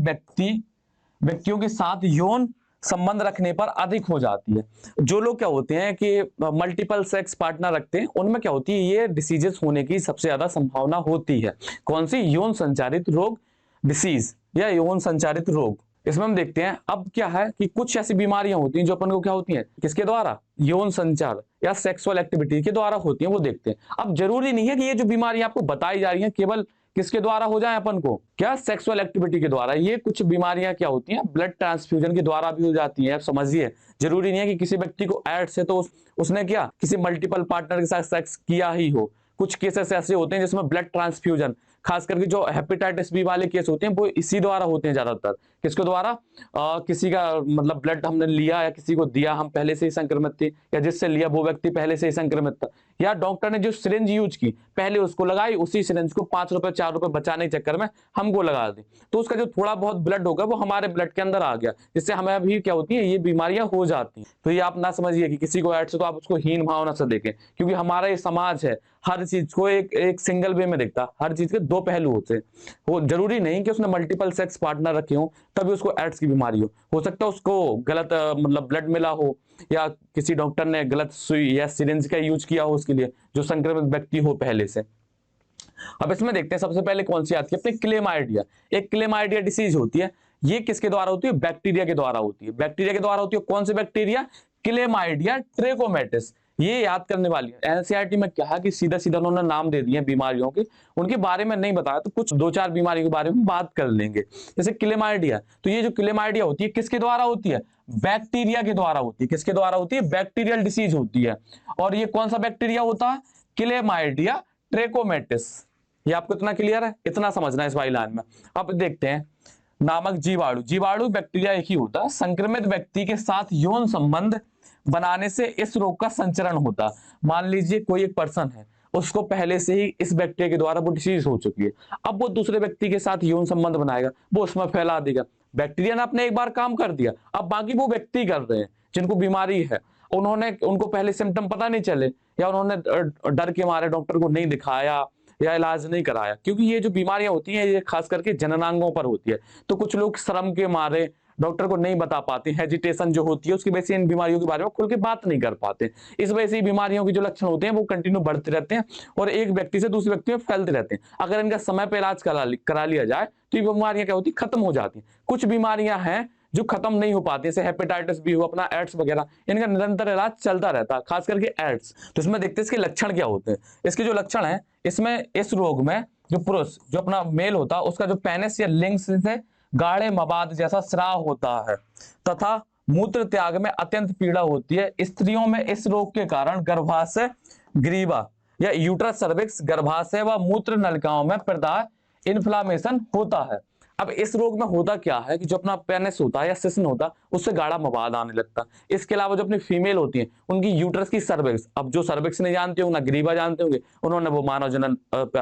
A: व्यक्तियों के साथ यौन संबंध रखने पर अधिक हो जाती है। जो लोग क्या होते हैं कि मल्टीपल सेक्स पार्टनर रखते हैं उनमें क्या होती है ये डिसीजेस होने की सबसे ज्यादा संभावना होती है। कौन सी? यौन संचारित रोग डिसीज या यौन संचारित रोग। इसमें हम देखते हैं अब क्या है कि कुछ ऐसी बीमारियां होती हैं जो अपन को क्या होती हैं किसके द्वारा, यौन संचार या सेक्सुअल एक्टिविटी के द्वारा होती हैं, वो देखते हैं। अब जरूरी नहीं है कि ये जो बीमारियां आपको बताई जा रही हैं केवल किसके द्वारा हो जाए अपन को, क्या सेक्सुअल एक्टिविटी के द्वारा। ये कुछ बीमारियां क्या होती हैं ब्लड ट्रांसफ्यूजन के द्वारा भी हो जाती हैं। आप समझिए जरूरी नहीं है कि किसी व्यक्ति को एड्स है तो उसने क्या किसी मल्टीपल पार्टनर के साथ सेक्स किया ही हो। कुछ केसेस ऐसे होते हैं जिसमें ब्लड ट्रांसफ्यूजन, खास करके जो हेपेटाइटिस बी वाले केस होते हैं वो इसी द्वारा होते हैं ज्यादातर। किसके द्वारा? किसी का मतलब ब्लड हमने लिया या किसी को दिया, हम पहले से ही संक्रमित थे, या जिससे लिया वो व्यक्ति पहले से ही संक्रमित था, या डॉक्टर ने जो सिरिंज यूज की पहले उसको लगाई, उसी सिरिंज को 5 रुपए 4 रुपए बचाने के चक्कर में हमको लगा दी, तो उसका जो थोड़ा बहुत ब्लड होगा वो हमारे ब्लड के अंदर आ गया, जिससे हमें भी क्या होती है ये बीमारियां हो जाती हैं। तो ये आप ना समझिए कि किसी को एड्स है तो आप उसको हीन भावना से देखें, क्योंकि हमारा ये समाज है हर चीज को एक सिंगल वे में देखता, हर चीज के दो पहलू होते हैं। वो जरूरी नहीं कि उसने मल्टीपल सेक्स पार्टनर रखे हो तभी उसको एड्स की बीमारी हो सकता है उसको गलत मतलब ब्लड मिला हो, या किसी डॉक्टर ने गलत सुई या सिरिंज का यूज किया हो उसके लिए, जो संक्रमित व्यक्ति हो पहले से। अब इसमें देखते हैं सबसे पहले कौन सी आती है अपनी क्लेमाइडिया। एक क्लेमाइडिया डिसीज होती है, ये किसके द्वारा होती है? बैक्टीरिया के द्वारा होती है। बैक्टीरिया के द्वारा होती है, कौन से बैक्टीरिया? क्लेमाइडिया ट्रेकोमेटिस। ये याद करने वाली है। एनसीईआरटी में क्या है कि सीधा सीधा उन्होंने नाम दे दिए बीमारियों के, उनके बारे में नहीं बताया, तो कुछ दो चार बीमारियों के बारे में बात कर लेंगे। जैसे क्लेमाइडिया, तो ये जो क्लेमाइडिया होती है किसके द्वारा होती है? बैक्टीरिया के द्वारा होती है। किसके द्वारा होती है? बैक्टीरियल डिसीज होती है। और ये कौन सा बैक्टीरिया होता है? क्लेमाइडिया ट्रेकोमेटिस। ये आपको इतना क्लियर है? इतना समझना है इस वाली लाइन में। अब देखते हैं नामक जीवाणु। जीवाणु बैक्टीरिया एक ही होता है। संक्रमित व्यक्ति के साथ यौन संबंध बनाने से इस रोग का संचरण होता। मान लीजिए कोई एक पर्सन है, उसको पहले से ही इस बैक्टीरिया के द्वारा वो डिसीज हो चुकी है, अब वो दूसरे व्यक्ति के साथ यौन संबंध बनाएगा, वो उसमें फैला देगा। बैक्टीरिया ने अपने एक बार काम कर दिया, अब बाकी वो व्यक्ति कर रहे हैं जिनको बीमारी है, उनको पहले सिम्टम पता नहीं चले, या उन्होंने डर के मारे डॉक्टर को नहीं दिखाया या इलाज नहीं कराया, क्योंकि ये जो बीमारियां होती हैं ये खास करके जननांगों पर होती है। तो कुछ लोग शर्म के मारे डॉक्टर को नहीं बता पाते, हेजिटेशन जो होती है उसकी वजह से इन बीमारियों के बारे में खुल के बात नहीं कर पाते। इस वजह से बीमारियों के जो लक्षण होते हैं वो कंटिन्यू बढ़ते रहते हैं और एक व्यक्ति से दूसरे व्यक्ति में फैलते रहते हैं। अगर इनका समय पर इलाज करा लिया जाए तो ये बीमारियां क्या होती है? खत्म हो जाती हैं। कुछ बीमारियां हैं जो खत्म नहीं हो पाती, जैसे हेपेटाइटिस बी हो, अपना एड्स वगैरह, इनका निरंतर इलाज चलता रहता है, खास करके एड्स। तो इसमें देखते हैं इसके लक्षण क्या होते हैं। इसके जो लक्षण है, इसमें इस रोग में जो पुरुष जो अपना मेल होता है उसका जो पेनिस या लिंग से गाढ़े मवाद जैसा स्राव होता है तथा मूत्र त्याग में अत्यंत पीड़ा होती है। स्त्रियों में इस रोग के कारण गर्भाशय ग्रीवा या यूट्रस सर्विक्स, गर्भाशय व मूत्र नलिकाओं में प्रदाह इन्फ्लामेशन होता है। अब इस रोग में होता क्या है कि जो अपना पेनिस होता है या सिस्न होता है उससे गाढ़ा मवाद आने लगता है। इसके अलावा जो अपनी फीमेल होती हैं उनकी यूट्रस की सर्विक्स, अब जो सर्विक्स नहीं जानते होंगे ना ग्रीवा जानते होंगे, उन्होंने वो मानव जनन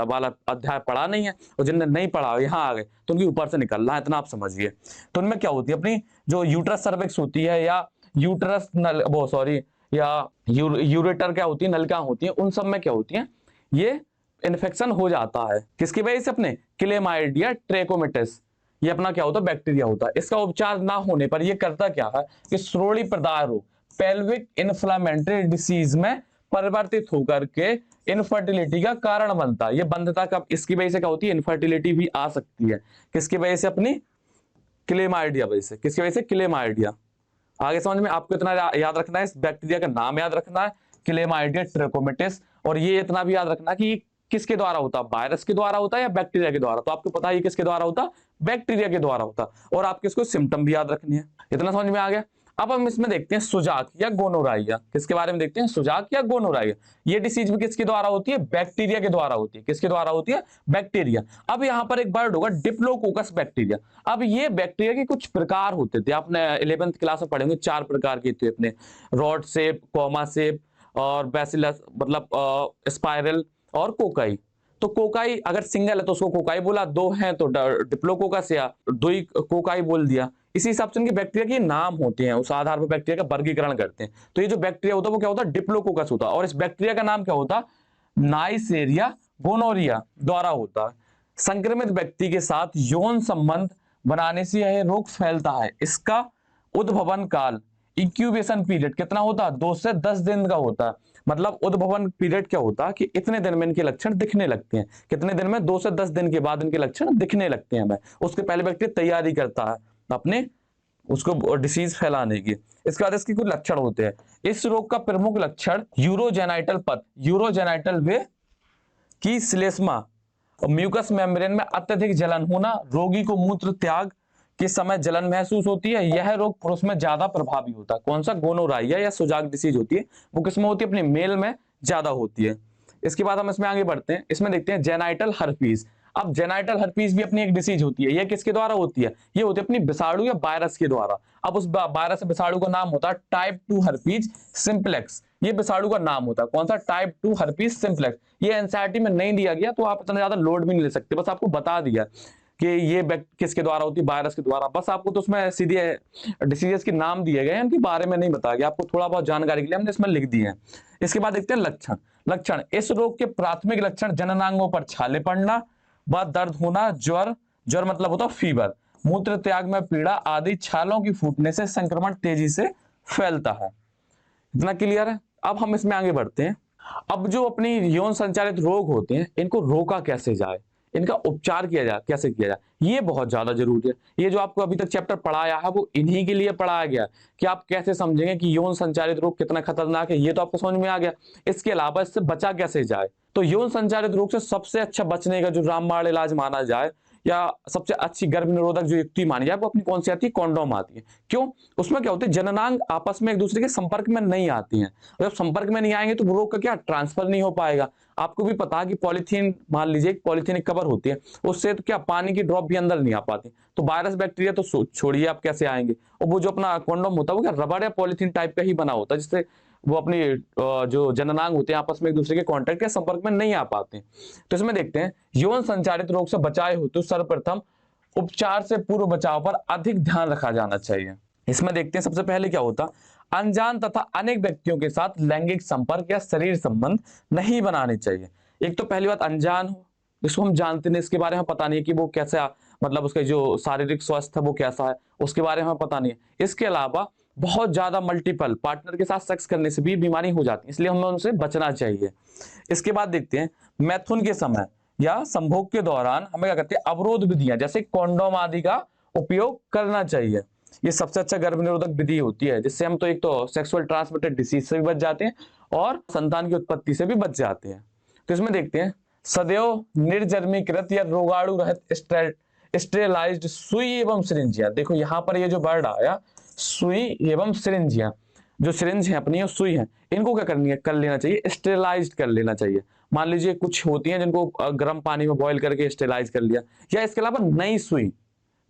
A: वाला अध्याय पढ़ा नहीं है, और जिनने नहीं पढ़ा यहाँ आ गए तो उनकी ऊपर से निकल रहा है, इतना आप समझिए। तो उनमें क्या होती है? अपनी जो यूट्रस सर्विक्स होती है या यूट्रस नल वो सॉरी या यूरेटर क्या होती है, नलिका होती है, उन सब में क्या होती है? ये इन्फेक्शन हो जाता है। किसकी वजह से? अपने क्लेमाइडिया ट्रेकोमेटिस। ये अपना क्या होता है? बैक्टीरिया होता है। इसका उपचार ना होने पर ये करता क्या है कि श्रोणि प्रदाह रोग, पेल्विक इन्फ्लामेटरी डिसीज में परिवर्तित होकर के इनफर्टिलिटी का कारण बनता है। ये बंधता का, इसकी वजह से क्या होती है? इनफर्टिलिटी भी आ सकती है। किसकी वजह से? अपनी क्लेमाइडिया वजह से। किसकी वजह से? क्लेमाइडिया। आगे समझ में आपको इतना याद रखना है, इस बैक्टीरिया का नाम याद रखना है, क्लेमाइडिया ट्रेकोमेटिस। और ये इतना भी याद रखना कि किसके द्वारा होता है? वायरस के द्वारा होता है या बैक्टीरिया के द्वारा? तो आपको पता है किसके द्वारा होता? बैक्टीरिया के द्वारा होता। और आपके इसको सिम्टम भी याद रखनी है। इतना समझ में आ गया? अब हम इसमें देखते हैं सुजाक या गोनोराइया। किसके बारे में देखते हैं? सुजाक या गोनोराइया। ये डिसीज भी किसके द्वारा होती है? बैक्टीरिया के द्वारा होती है। किसके द्वारा होती है? बैक्टीरिया। अब यहाँ पर एक वर्ड होगा डिप्लोकोकस बैक्टीरिया। अब ये बैक्टीरिया के कुछ प्रकार होते थे, आपने 11th क्लास में पढ़ेंगे, 4 प्रकार के थे अपने, रॉड शेप, कॉमा शेप और बैसिलस मतलब स्पाइरल और कोकाई। तो कोकाई अगर सिंगल है तो उसको कोकाई बोला, 2 हैं तो डिप्लोकोकस या 2 कोकाई बोल दिया। इसी हिसाब से उनके बैक्टीरिया के नाम होते हैं, उस आधार पर बैक्टीरिया का वर्गीकरण करते हैं। तो ये जो बैक्टीरिया होता है वो क्या होता है? डिप्लोकोकस होता है। और इस बैक्टीरिया का नाम क्या होता? नाइसेरिया गोनोरिया द्वारा होता है। संक्रमित व्यक्ति के साथ यौन संबंध बनाने से यह रोग फैलता है। इसका उद्भवन काल, इंक्यूबेशन पीरियड कितना होता है? 2 से 10 दिन का होता है। मतलब उद्भवन पीरियड क्या होता है कि इतने दिन में इनके लक्षण दिखने लगते हैं। कितने दिन में? 2 से 10 दिन के बाद इनके लक्षण दिखने लगते हैं। उसके पहले बैक्टीरिया तैयारी करता है अपने उसको डिसीज फैलाने की। इसके बाद इसके कुछ लक्षण होते हैं। इस रोग का प्रमुख लक्षण यूरोजेनाइटल पथ, यूरोजेनाइटल वे की श्लेष्मा और म्यूकस मेम्ब्रेन में अत्यधिक जलन होना, रोगी को मूत्र त्याग के समय जलन महसूस होती है। यह रोग पुरुष में ज्यादा प्रभावी होता है। कौन सा? गोनोराइया या सुजाक डिसीज होती है, वो किसमें होती है? अपने मेल में ज्यादा होती है। इसके बाद हम इसमें आगे बढ़ते हैं। इसमें देखते हैं जेनाइटल हर्पीज। अब जेनाइटल हर्पीज भी अपनी एक डिसीज होती है। यह किसके द्वारा होती है? ये होती है अपनी विषाणु या वायरस के द्वारा। अब उस वायरस विषाणु का नाम होता है टाइप 2 हर्पीज सिंप्लेक्स। ये विषाणु का नाम होता है। कौन सा? Type 2 herpes simplex. ये एनसीईआरटी में नहीं दिया गया तो आप इतना ज्यादा लोड भी नहीं ले सकते, बस आपको बता दिया कि ये किसके द्वारा होती है? वायरस के द्वारा। बस आपको तो उसमें सीधे डिसीजेस के नाम दिए गए हैं, उनके बारे में नहीं बताया गया, आपको थोड़ा बहुत जानकारी के लिए हमने इसमें लिख दिए हैं। इसके बाद देखते हैं लक्षण। इस रोग के प्राथमिक लक्षण जननांगों पर छाले पड़ना, व दर्द होना, ज्वर, ज्वर मतलब होता फीवर, मूत्र त्याग में पीड़ा आदि, छालों की फूटने से संक्रमण तेजी से फैलता है। इतना क्लियर है। अब हम इसमें आगे बढ़ते हैं। अब जो अपनी यौन संचालित रोग होते हैं, इनको रोका कैसे जाए, इनका उपचार किया जाए, कैसे किया जाए, ये बहुत ज्यादा जरूरी है। ये जो आपको अभी तक चैप्टर पढ़ाया है वो इन्हीं के लिए पढ़ाया गया कि आप कैसे समझेंगे कि यौन संचालित रोग कितना खतरनाक है, ये तो आपको समझ में आ गया। इसके अलावा इससे बचा कैसे जाए, तो यौन संचालित रोग से सबसे अच्छा बचने का जो रामबाण इलाज माना जाए या सबसे अच्छी गर्भ निरोधक जो युक्ति मानी जाए वो अपनी कौन सी आती है, कॉन्डोम आती है। क्यों? उसमें क्या होता है, जननांग आपस में एक दूसरे के संपर्क में नहीं आती हैं। जब संपर्क में नहीं आएंगे तो रोग का क्या ट्रांसफर नहीं हो पाएगा। आपको भी पता है कि पॉलीथीन, मान लीजिए पॉलीथीन एक कवर होती है, उससे तो क्या पानी की ड्रॉप भी अंदर नहीं आ पाती, तो वायरस बैक्टीरिया तो छोड़िए आप कैसे आएंगे। और वो जो अपना कॉन्डोम होता है वो क्या रबड़ या पॉलीथीन टाइप का ही बना होता है, जिससे वो अपनी जो जननांग होते हैं आपस में एक दूसरे के कांटेक्ट के संपर्क में नहीं आ पाते। तो इसमें देखते हैं यौन संचारित रोग से बचाव हेतु सर्वप्रथम उपचार से पूर्व बचाव पर अधिक ध्यान रखा जाना चाहिए। इसमें देखते हैं सबसे पहले क्या होता, अनजान तथा अनेक व्यक्तियों के साथ लैंगिक संपर्क या शरीर संबंध नहीं बनाने चाहिए। एक तो पहली बात अनजान हो, जिसको हम जानते नहीं, इसके बारे में पता नहीं है कि वो कैसे मतलब उसका जो शारीरिक स्वास्थ्य है वो कैसा है, उसके बारे में पता नहीं है। इसके अलावा बहुत ज्यादा मल्टीपल पार्टनर के साथ सेक्स करने से भी बीमारी हो जाती है, इसलिए हमें उनसे बचना चाहिए। इसके बाद देखते हैं मैथुन के समय या संभोग के दौरान हमें क्या करते हैं, अवरोध विधियां जैसे कॉन्डोम आदि का उपयोग करना चाहिए। ये सबसे अच्छा गर्भ निरोधक विधि होती है, जिससे हम तो एक तो सेक्सुअल ट्रांसमिटेड डिसीज से भी बच जाते हैं और संतान की उत्पत्ति से भी बच जाते हैं। तो इसमें देखते हैं सदैव निर्जर्मीकृत या रोगाणु रहित स्टेरिलाइज्ड सुई एवं सिरिंजिया। देखो यहाँ पर ये जो वर्ड आया सुई एवं सिरिंजिया, जो सिरिंज है अपनी सुई है, इनको क्या करनी है, कर लेना चाहिए, स्टेरिलाइज्ड कर लेना चाहिए। मान लीजिए कुछ होती हैं जिनको गर्म पानी में बॉईल करके स्टेरिलाइज कर लिया, या इसके अलावा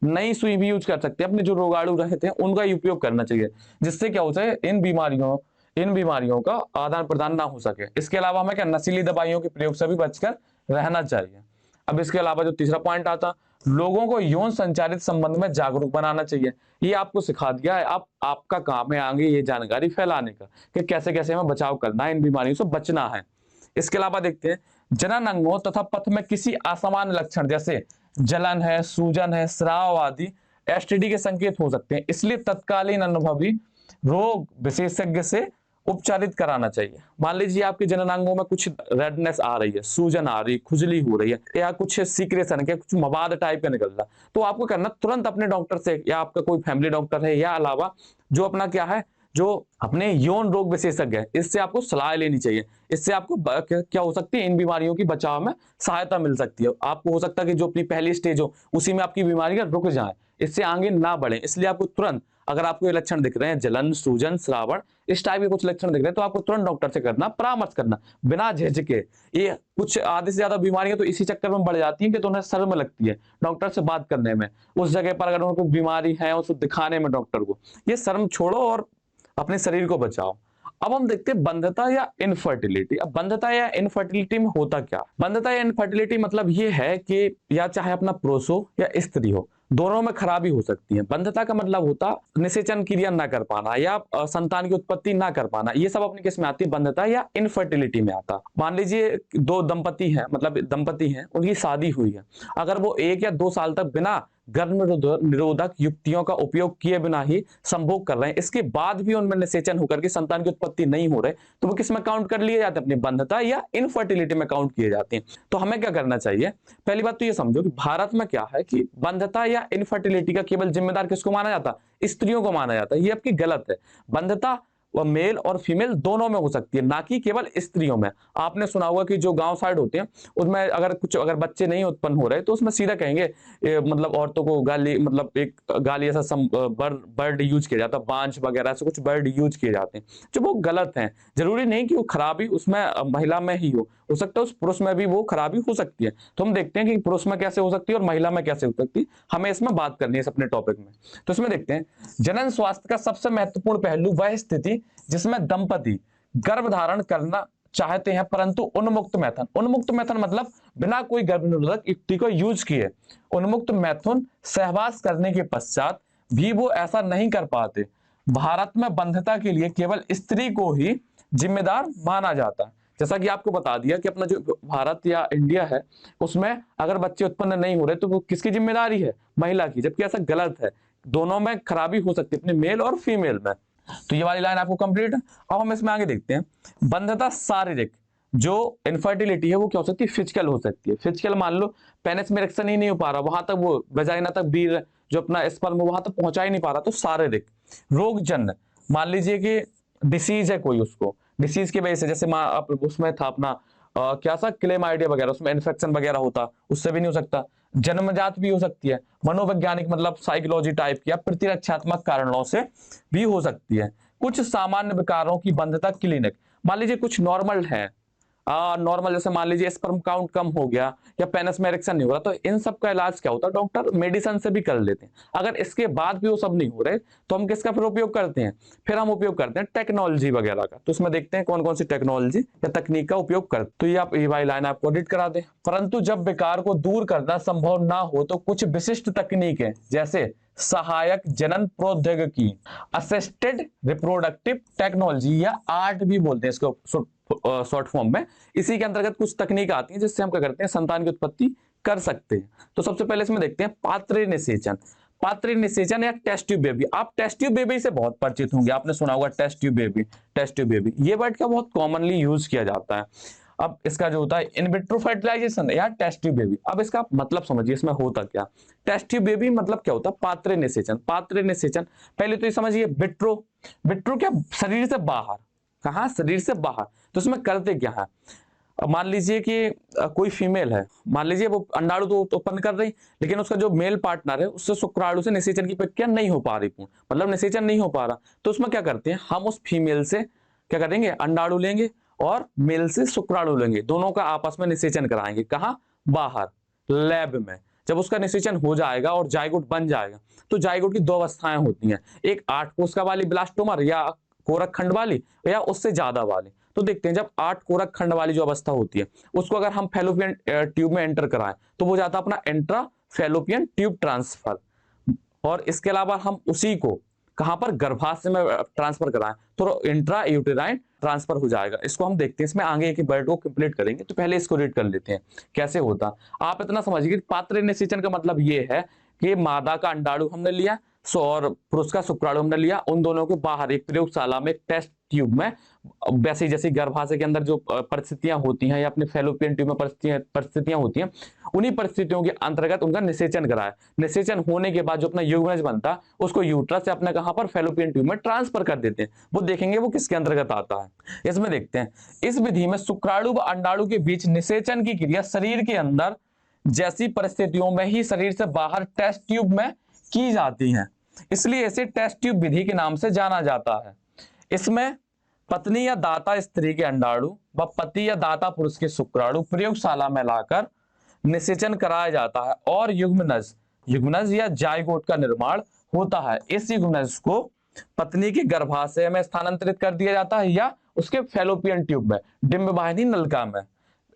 A: नई सुई भी यूज कर सकते हैं। अपने जो रोगाणु रहते हैं उनका उपयोग करना चाहिए, जिससे क्या हो जाए इन बीमारियों का आदान प्रदान ना हो सके। इसके अलावा हमें क्या नशीली दवाइयों के प्रयोग से भी बचकर रहना चाहिए। अब इसके अलावा जो तीसरा पॉइंट आता, लोगों को यौन संचारित संबंध में जागरूक बनाना चाहिए। ये आपको सिखा दिया है, आपका काम है आगे ये जानकारी फैलाने का कि कैसे कैसे हमें बचाव करना है, इन बीमारियों से बचना है। इसके अलावा देखते हैं जनन अंगों तथा पथ में किसी असामान्य लक्षण जैसे जलन है, सूजन है, स्राव आदि एसटीडी के संकेत हो सकते हैं, इसलिए तत्कालीन अनुभवी रोग विशेषज्ञ से उपचारित कराना चाहिए। मान लीजिए आपके जननांगों में कुछ रेडनेस आ रही है, सूजन आ रही है, खुजली हो रही है, या कुछ सीक्रेशन के कुछ मवाद टाइप का निकल रहा, तो आपको करना तुरंत अपने डॉक्टर से, या आपका कोई फैमिली डॉक्टर है या अलावा जो अपना क्या है, जो अपने यौन रोग विशेषज्ञ है, इससे आपको सलाह लेनी चाहिए। इससे आपको क्या हो सकती है, इन बीमारियों की बचाव में सहायता मिल सकती है। आपको हो सकता है कि जो अपनी पहली स्टेज हो उसी में आपकी बीमारियां रुक जाए, इससे आगे ना बढ़े। इसलिए आपको तुरंत, अगर आपको ये लक्षण दिख रहे हैं, जलन, सूजन, श्रावण, इस टाइप के कुछ लक्षण दिख रहे हैं, तो आपको तुरंत डॉक्टर से करना, परामर्श करना बिना झिझके। ये कुछ आधे से ज्यादा बीमारियां तो इसी चक्कर में बढ़ जाती हैं कि तो उन्हें शर्म लगती है डॉक्टर से बात करने में। उस जगह पर अगर उनको बीमारी है उसको दिखाने में डॉक्टर को, ये शर्म छोड़ो और अपने शरीर को बचाओ। अब हम देखते हैं बंधता या इनफर्टिलिटी। अब बंधता या इनफर्टिलिटी में होता क्या? बंधता या इनफर्टिलिटी मतलब ये है कि या चाहे अपना पुरुष हो या स्त्री हो, दोनों में खराबी हो सकती है। बंधता का मतलब होता निषेचन क्रिया ना कर पाना या संतान की उत्पत्ति ना कर पाना, ये सब अपनी किस में आती है, बंधता या इनफर्टिलिटी में आता। मान लीजिए दो दंपति हैं, मतलब दंपति हैं, उनकी शादी हुई है, अगर वो 1 या 2 साल तक बिना गर्भ निरोधक युक्तियों का उपयोग किए बिना ही संभोग कर रहे हैं, इसके बाद भी उनमें निषेचन होकर के संतान की उत्पत्ति नहीं हो रहे, तो वो किस में काउंट कर लिए जाते हैं, अपनी बंधता या इनफर्टिलिटी में काउंट किए जाते हैं। तो हमें क्या करना चाहिए, पहली बात तो ये समझो कि भारत में क्या है कि बंधता या इनफर्टिलिटी का केवल जिम्मेदार किसको माना जाता है, स्त्रियों को माना जाता है। ये आपकी गलत है। बंधता वह मेल और फीमेल दोनों में हो सकती है, ना कि केवल स्त्रियों में। आपने सुना होगा कि जो गांव साइड होते हैं उसमें अगर बच्चे नहीं उत्पन्न हो रहे तो उसमें सीधा कहेंगे मतलब औरतों को गाली, मतलब एक गाली ऐसा वर्ड यूज किया जाता है, बांझ वगैरह से कुछ वर्ड यूज किए जाते हैं जो वो गलत हैं। जरूरी नहीं कि वो खराबी उसमें महिला में ही हो सकता है उस पुरुष में भी वो खराबी हो सकती है। तो हम देखते हैं कि पुरुष में कैसे हो सकती है और महिला में कैसे हो सकती है, हमें इसमें बात करनी है इस अपने टॉपिक में। तो इसमें देखते हैं जनन स्वास्थ्य का सबसे महत्वपूर्ण पहलू वह स्थिति जिसमें दंपति गर्भ धारण करना चाहते हैं परंतु उन्मुक्त मैथुन मतलब बिना कोई गर्भ निरोधक युक्ति को यूज किए उन्मुक्त मैथुन सहवास करने के पश्चात भी वो ऐसा नहीं कर पाते। भारत में बंधता के लिए केवल स्त्री को ही जिम्मेदार माना जाता है। जैसा कि आपको बता दिया कि अपना जो भारत या इंडिया है उसमें अगर बच्चे उत्पन्न नहीं हो रहे तो वो किसकी जिम्मेदारी है, महिला की, जबकि ऐसा गलत है। दोनों में खराबी हो सकती है, अपने मेल और फीमेल में। तो ये वाली लाइन आपको कंप्लीट है। अब हम इसमें आगे देखते हैं, बंधता शारीरिक, जो इनफर्टिलिटी है वो क्या हो सकती है, फिजिकल हो सकती है। फिजिकल मान लो पेनिस में इरेक्शन ही नहीं हो पा रहा, वहां तक वो वेजाइना तक भी जो अपना स्पर्म वहां तक पहुंचा ही नहीं पा रहा, तो शारीरिक। रोगजन्य, मान लीजिए कि डिसीज है कोई, उसको डिसीज की वजह से, जैसे उसमें था अपना क्या सा क्लेमाइडिया वगैरह, उसमें इन्फेक्शन वगैरह होता, उससे भी नहीं हो सकता। जन्मजात भी हो सकती है, मनोवैज्ञानिक मतलब साइकोलॉजी टाइप की, या प्रतिरक्षात्मक कारणों से भी हो सकती है। कुछ सामान्य विकारों की बंधता क्लिनिक, मान लीजिए कुछ नॉर्मल है, नॉर्मल जैसे मान लीजिए स्पर्म काउंट कम हो गया या पेनिस में इरेक्शन नहीं हो रहा, तो इन सब का इलाज क्या होता है, डॉक्टर मेडिसिन से भी कर लेते हैं। अगर इसके बाद भी वो सब नहीं हो रहे तो हम किसका फिर उपयोग करते हैं, फिर हम उपयोग करते हैं टेक्नोलॉजी वगैरह का। तो इसमें देखते हैं कौन कौन सी टेक्नोलॉजी या तकनीक का उपयोग करते। तो ये आप ये वाली लाइन आपको एडिट करा दें। परंतु जब विकार को दूर करना संभव ना हो तो कुछ विशिष्ट तकनीकें, जैसे सहायक जनन प्रौद्योगिकी, असिस्टेड रिप्रोडक्टिव टेक्नोलॉजी, या आर्ट भी बोलते हैं इसको शॉर्ट फॉर्म में, इसी के अंतर्गत कुछ तकनीक आती हैं जिससे हम क्या करते हैं, संतान की उत्पत्ति कर सकते हैं। तो सबसे पहले इसमें देखते हैं पात्र निषेचन। पात्र निषेचन या टेस्ट ट्यूब बेबी। आप टेस्ट ट्यूब बेबी से बहुत परिचित होंगे, आपने सुना होगा test tube baby. Test tube baby ये वर्ड का बहुत कॉमनली यूज किया जाता है। अब इसका जो होता है इन विट्रो फर्टिलाइजेशन या टेस्ट ट्यूब बेबी, अब इसका मतलब समझिए इसमें होता क्या। टेस्ट ट्यूब बेबी मतलब क्या होता है, पात्र निषेचन। पात्र निषेचन पहले तो ये समझिए, विट्रो, विट्रो क्या, शरीर से बाहर, कहा, शरीर से बाहर। तो इसमें करते क्या है, मान लीजिए कि कोई फीमेल है, मान लीजिए वो अंडाणु तो उत्पन्न कर रही, लेकिन उसका जो मेल पार्टनर है उससे शुक्राणु से निषेचन की प्रक्रिया नहीं हो पा रही पूर्ण, मतलब निषेचन नहीं हो पा रहा। तो उसमें क्या करते हैं, हम उस फीमेल से क्या करेंगे, अंडाणु लेंगे और मेल से शुक्राणु लेंगे, दोनों का आपस में निषेचन कराएंगे। कहाँ, बाहर लैब में। जब उसका निषेचन हो जाएगा और जाइगोट बन जाएगा, तो जाइगोट की दो अवस्थाएं होती हैं, एक 8 कोशिका वाली ब्लास्टोमर या कोरक खंड वाली, या उससे ज्यादा वाली। तो देखते हैं, जब 8 कोरक खंड वाली जो अवस्था होती है उसको अगर हम फैलोपियन ट्यूब में एंटर कराएं तो वो जाता अपना इंट्रा फैलोपियन ट्यूब ट्रांसफर। और इसके अलावा हम उसी को कहां पर, गर्भाशय में ट्रांसफर कराएं तो इंट्रा यूटेराइन ट्रांसफर हो जाएगा। इसको हम देखते हैं, इसमें आगे एक वर्ड को कंप्लीट करेंगे, तो पहले इसको रीड कर लेते हैं कैसे होता। आप इतना समझिए कि पात्र निषेचन का मतलब ये है कि मादा का अंडाणु हमने लिया और पुरुष का शुक्राणु हमने लिया, उन दोनों को बाहर एक प्रयोगशाला में, टेस्ट ट्यूब में, वैसे जैसे गर्भाशय के अंदर जो परिस्थितियां होती हैं या अपने फैलोपियन ट्यूब में परिस्थितियां होती हैं, उन्हीं परिस्थितियों के अंतर्गत उनका निषेचन कराया। निषेचन होने के बाद जो अपना युग्मज बनता उसको यूट्रस से अपने कहां पर, फैलोपियन ट्यूब में ट्रांसफर कर देते हैं। वो देखेंगे वो किसके अंतर्गत आता है। इसमें देखते हैं, इस विधि में शुक्राणु व अंडाणु के बीच निषेचन की क्रिया शरीर के अंदर जैसी परिस्थितियों में ही शरीर से बाहर टेस्ट ट्यूब में की जाती हैं, इसलिए इसे टेस्ट ट्यूब विधि के नाम से जाना जाता है। इसमें पत्नी या दाता स्त्री के अंडाणु व पति या दाता पुरुष के शुक्राणु प्रयोगशाला में लाकर निषेचन कराया जाता है और युग्मनज या जाइगोट का निर्माण होता है। इस युग्मनज को पत्नी के गर्भाशय में स्थानांतरित कर दिया जाता है या उसके फैलोपियन ट्यूब में, डिंबवाहिनी नलिका में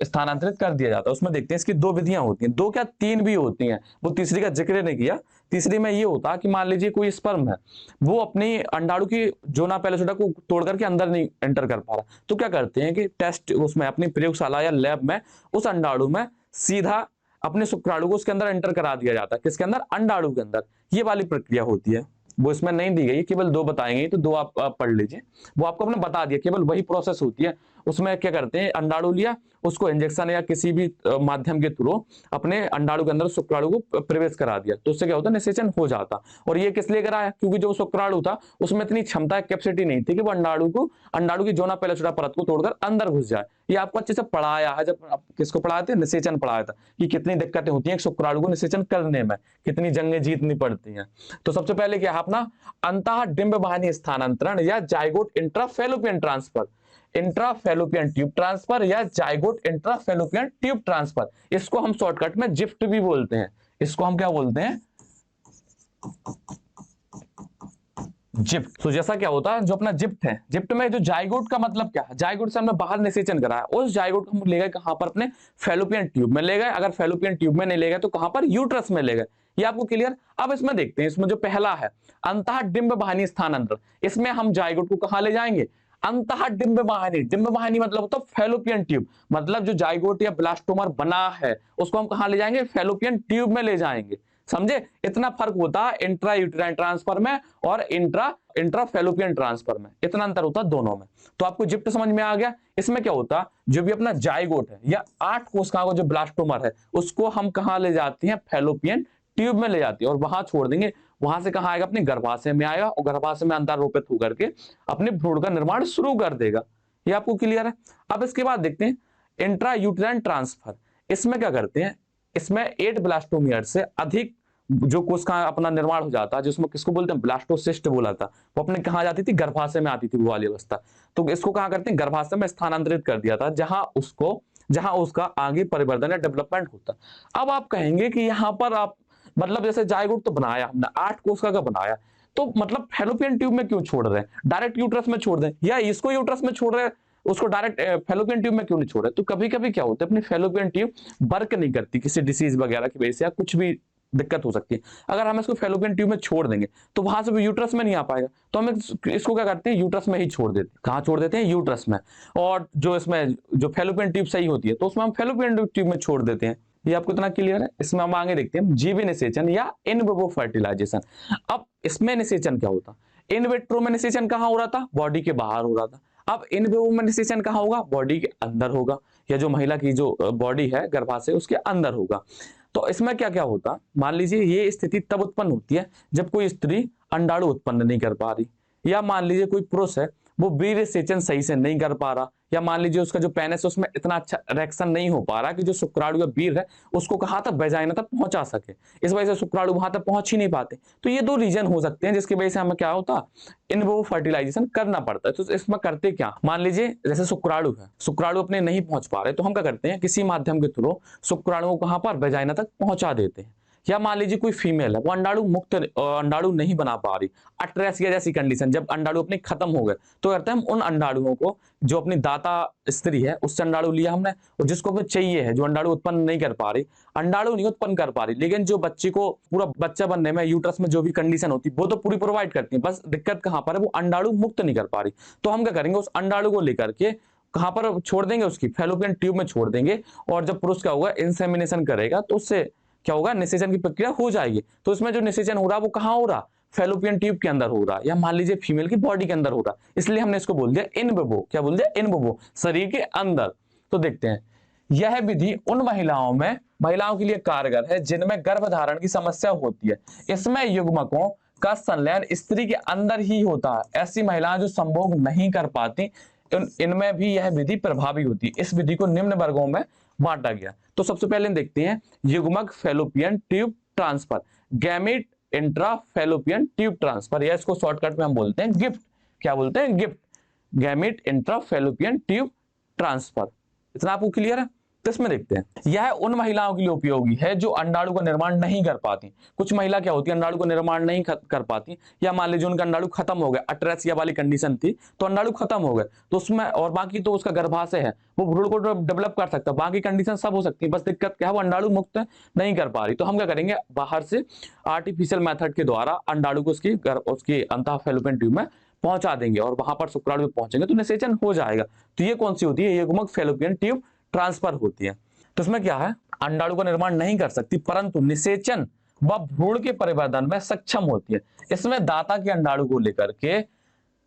A: स्थानांतरित कर दिया जाता है। उसमें देखते हैं इसकी दो विधियां होती हैं, दो क्या तीन भी होती हैं, वो तीसरी का जिक्र नहीं किया। तीसरी में ये होता कि मान लीजिए कोई स्पर्म है, वो अपनी अंडाणु की जोना पेलोसिटा को तोड़ करके अंदर नहीं एंटर कर पा रहा, तो क्या करते हैं कि टेस्ट उसमें अपनी प्रयोगशाला या लैब में उस अंडाणु में सीधा अपने शुक्राणु को उसके अंदर एंटर करा दिया जाता है। किसके अंदर, अंडाणु के अंदर। ये वाली प्रक्रिया होती है, वो इसमें नहीं दी गई, केवल दो बताएंगे, तो दो आप पढ़ लीजिए। वो आपको अपने बता दिया, केवल वही प्रोसेस होती है। उसमें क्या करते हैं, अंडाणु लिया, उसको इंजेक्शन या किसी भी माध्यम के थ्रू अपने अंडाणु के अंदर शुक्राणु को प्रवेश करा दिया, तो उससे क्या होता है, निषेचन हो जाता। और ये किस लिए कराया, क्योंकि जो शुक्राणु था उसमें इतनी क्षमता, कैपेसिटी नहीं थी कि वो अंडाणु की जोना पेलोसिटा परत को तोड़कर अंदर घुस जाए। ये आपको अच्छे से पढ़ाया है, जब किसको पढ़ाए थे, निषेचन पढ़ाया था, कि कितनी दिक्कतें होती हैं शुक्राणु को निषेचन करने में, कितनी जंगें जीतनी पड़ती हैं। तो सबसे पहले क्या है अपना अंतः डिंबवाहिनी स्थानांतरण या जाइगोट इंट्राफैलोपियन ट्रांसफर, इंट्राफैलोपियन ट्यूब ट्रांसफर या जाइगोट इंट्राफैलोपियन ट्यूब ट्रांसफर। इसको हम शॉर्टकट में जिफ्ट भी बोलते हैं। इसको हम क्या बोलते हैं, जिप्ट। तो जैसा क्या होता है, जो अपना जिप्ट है, जिप्ट में जो जाइगोट का मतलब क्या है, जाइगोट से हमने बाहर निषेचन कराया, उस जाइगोट को हम ले गए कहां पर, अपने फैलोपियन ट्यूब में ले गए। अगर फैलोपियन ट्यूब में नहीं ले गए तो कहां पर, यूट्रस में ले गए। ये आपको क्लियर। अब इसमें देखते हैं, इसमें जो पहला है अंतः डिंबवाहिनी स्थानांतरण, इसमें हम जाइगोट को कहां ले जाएंगे, अंतः डिंबवाहिनी, डिंबवाहिनी मतलब होता है फैलोपियन ट्यूब, मतलब जो जाइगोट या ब्लास्टोमर बना है उसको हम कहां ले जाएंगे, फैलोपियन ट्यूब में ले जाएंगे। समझे, इतना फर्क होता है इंट्रा यूटेराइन ट्रांसफर में और इंट्रा फैलोपियन ट्रांसफर में, इतना अंतर होता है दोनों में। तो आपको जिप्ट समझ में आ गया। इसमें क्या होता है, जो भी अपना जाइगोट है या 8 कोशिकाओं का जो ब्लास्टोमर है उसको हम कहां ले जाते हैं, फैलोपियन ट्यूब में ले जाती है और वहां छोड़ देंगे। वहां से कहां आएगा, अपने गर्भाशय में आएगा और गर्भाशय में अंतर्रोपित होकर के अपने भ्रूण का निर्माण शुरू कर देगा। ये आपको क्लियर है। अब इसके बाद देखते हैं इंट्रा यूटेराइन ट्रांसफर। इसमें क्या करते हैं, इसमें 8 ब्लास्टोमियर से अधिक जो कोशिका अपना निर्माण हो जाता है, जिसमें किसको बोलते हैं, ब्लास्टोसिस्ट बोला था, वो अपने कहा जाती थी, गर्भाशय में आती थी वो वाली अवस्था। तो इसको कहा करते हैं, गर्भाशय में स्थानांतरित कर दिया था, जहां उसका आगे परिवर्तन या डेवलपमेंट होता। अब आप कहेंगे कि यहां पर आप मतलब जैसे जाइगोट तो बनाया हमने, 8 कोशिका का बनाया, तो मतलब फैलोपियन ट्यूब में क्यों छोड़ रहे हैं, डायरेक्ट यूट्रस में छोड़ दें, या इसको यूट्रस में छोड़ रहे हैं, उसको डायरेक्ट फैलोपियन ट्यूब में क्यों नहीं छोड़ रहे। तो कभी कभी क्या होता है, अपनी फैलोपियन ट्यूब वर्क नहीं करती किसी डिसीज वगैरह की वजह से, या कुछ भी दिक्कत हो सकती है। अगर हम इसको फैलोपियन ट्यूब में छोड़ देंगे तो वहां से भी यूट्रस में नहीं आ पाएगा, तो हम इसको क्या करते हैं, यूट्रस में ही छोड़ देते हैं। कहां छोड़ देते हैं, यूट्रस में। और जो इसमें जो फैलोपियन ट्यूब सही होती है तो उसमें हम फैलोपियन ट्यूब में छोड़ देते हैं। ये आपको इतना क्लियर है। इसमें हम आगे देखते हैं जीवी निषेचन या इन विवो फर्टिलाइजेशन। अब इसमें निषेचन क्या होता, इन विट्रो में निषेचन कहां हो रहा था, बॉडी के बाहर हो रहा था। अब इन विवो में निषेचन कहां होगा, बॉडी के अंदर होगा, या जो महिला की जो बॉडी है गर्भाशय उसके अंदर होगा। तो इसमें क्या क्या होता, मान लीजिए ये स्थिति तब उत्पन्न होती है जब कोई स्त्री अंडाणु उत्पन्न नहीं कर पा रही, या मान लीजिए कोई पुरुष है वो वीर्य सेचन सही से नहीं कर पा रहा, या मान लीजिए उसका जो पेनिस है उसमें इतना अच्छा इरेक्शन नहीं हो पा रहा कि जो शुक्राणु या वीर्य है उसको कहां तक, वेजाइना तक पहुंचा सके। इस वजह से शुक्राणु वहां तक पहुंच ही नहीं पाते। तो ये 2 रीजन हो सकते हैं जिसकी वजह से हमें क्या होता, इन वो फर्टिलाइजेशन करना पड़ता है। तो इसमें करते क्या, मान लीजिए जैसे शुक्राणु है, शुक्राणु अपने नहीं पहुंच पा रहे, तो हम क्या करते हैं, किसी माध्यम के थ्रू शुक्राणु को कहां पर, वेजाइना तक पहुंचा देते हैं। या मान लीजिए कोई फीमेल है वो अंडाणु नहीं बना पा रही, अट्रेसिया जैसी कंडीशन, जब अंडाणु अपने खत्म हो गए तो करते हैं हम उन अंडाणुओं को, जो अपनी दाता स्त्री है उससे अंडाणु लिया हमने, और जिसको हमें चाहिए है, जो अंडाणु उत्पन्न नहीं कर पा रही, अंडाणु नहीं उत्पन्न कर पा रही, लेकिन जो बच्चे को पूरा बच्चा बनने में यूट्रस में जो भी कंडीशन होती है वो तो पूरी प्रोवाइड करती है, बस दिक्कत कहां पर है, वो अंडाणु मुक्त नहीं कर पा रही। तो हम क्या करेंगे, उस अंडाणु को लेकर के कहां पर छोड़ देंगे, उसकी फैलोपियन ट्यूब में छोड़ देंगे, और जब पुरुष क्या होगा, इंसेमिनेशन करेगा तो उससे क्या होगा, निषेचन की प्रक्रिया हो जाएगी। तो इसमें जो निषेचन हो रहा है वो कहां हो रहा, फैलोपियन ट्यूब के अंदर हो रहा, या मान लीजिए फीमेल की बॉडी के अंदर हो रहा, इसलिए हमने इसको बोल दिया इन विवो। क्या बोल दिया, इन विवो, शरीर के अंदर। तो देखते हैं, यह विधि उन महिलाओं के लिए कारगर है जिनमें गर्भधारण की समस्या होती है। इसमें युग्मकों का संलयन स्त्री के अंदर ही होता है। ऐसी महिलाएं जो संभोग नहीं कर पाती, इनमें भी यह विधि प्रभावी होती है। इस विधि को निम्न वर्गों में बांटा गया। तो सबसे पहले देखते हैं युग्मक fallopian tube transfer, gamete intra fallopian tube transfer, या इसको शॉर्टकट में हम बोलते हैं गिफ्ट। क्या बोलते हैं, gift, gamete intra fallopian tube transfer. इतना आपको क्लियर है। तो इसमें देखते हैं, यह उन महिलाओं के लिए उपयोगी है जो अंडाणु का निर्माण नहीं कर पाती। कुछ महिला क्या होती है, अंडाणु का निर्माण नहीं कर पाती, या मान लीजिए उनका अंडाणु खत्म हो गया, अट्रेसिया वाली कंडीशन थी तो अंडाणु खत्म हो गए, तो उसमें और बाकी तो उसका गर्भाशय है, वो भ्रूण को डेवलप कर सकता है, बाकी कंडीशन सब हो सकती है, बस दिक्कत क्या है, वो अंडाणु मुक्त नहीं कर पा रही। तो हम क्या करेंगे, बाहर से आर्टिफिशियल मेथड के द्वारा अंडाणु को उसकी अंतः फैलोपियन ट्यूब में पहुंचा देंगे, और वहां पर शुक्राणु पहुंचेंगे तो निषेचन हो जाएगा। तो ये कौन सी होती है, युग्मक फैलोपियन ट्यूब ट्रांसफर होती है। तो इसमें क्या है, अंडाणु का निर्माण नहीं कर सकती परंतु निषेचन व भ्रूण के परिवर्धन में सक्षम होती है। इसमें दाता के अंडाणु को लेकर के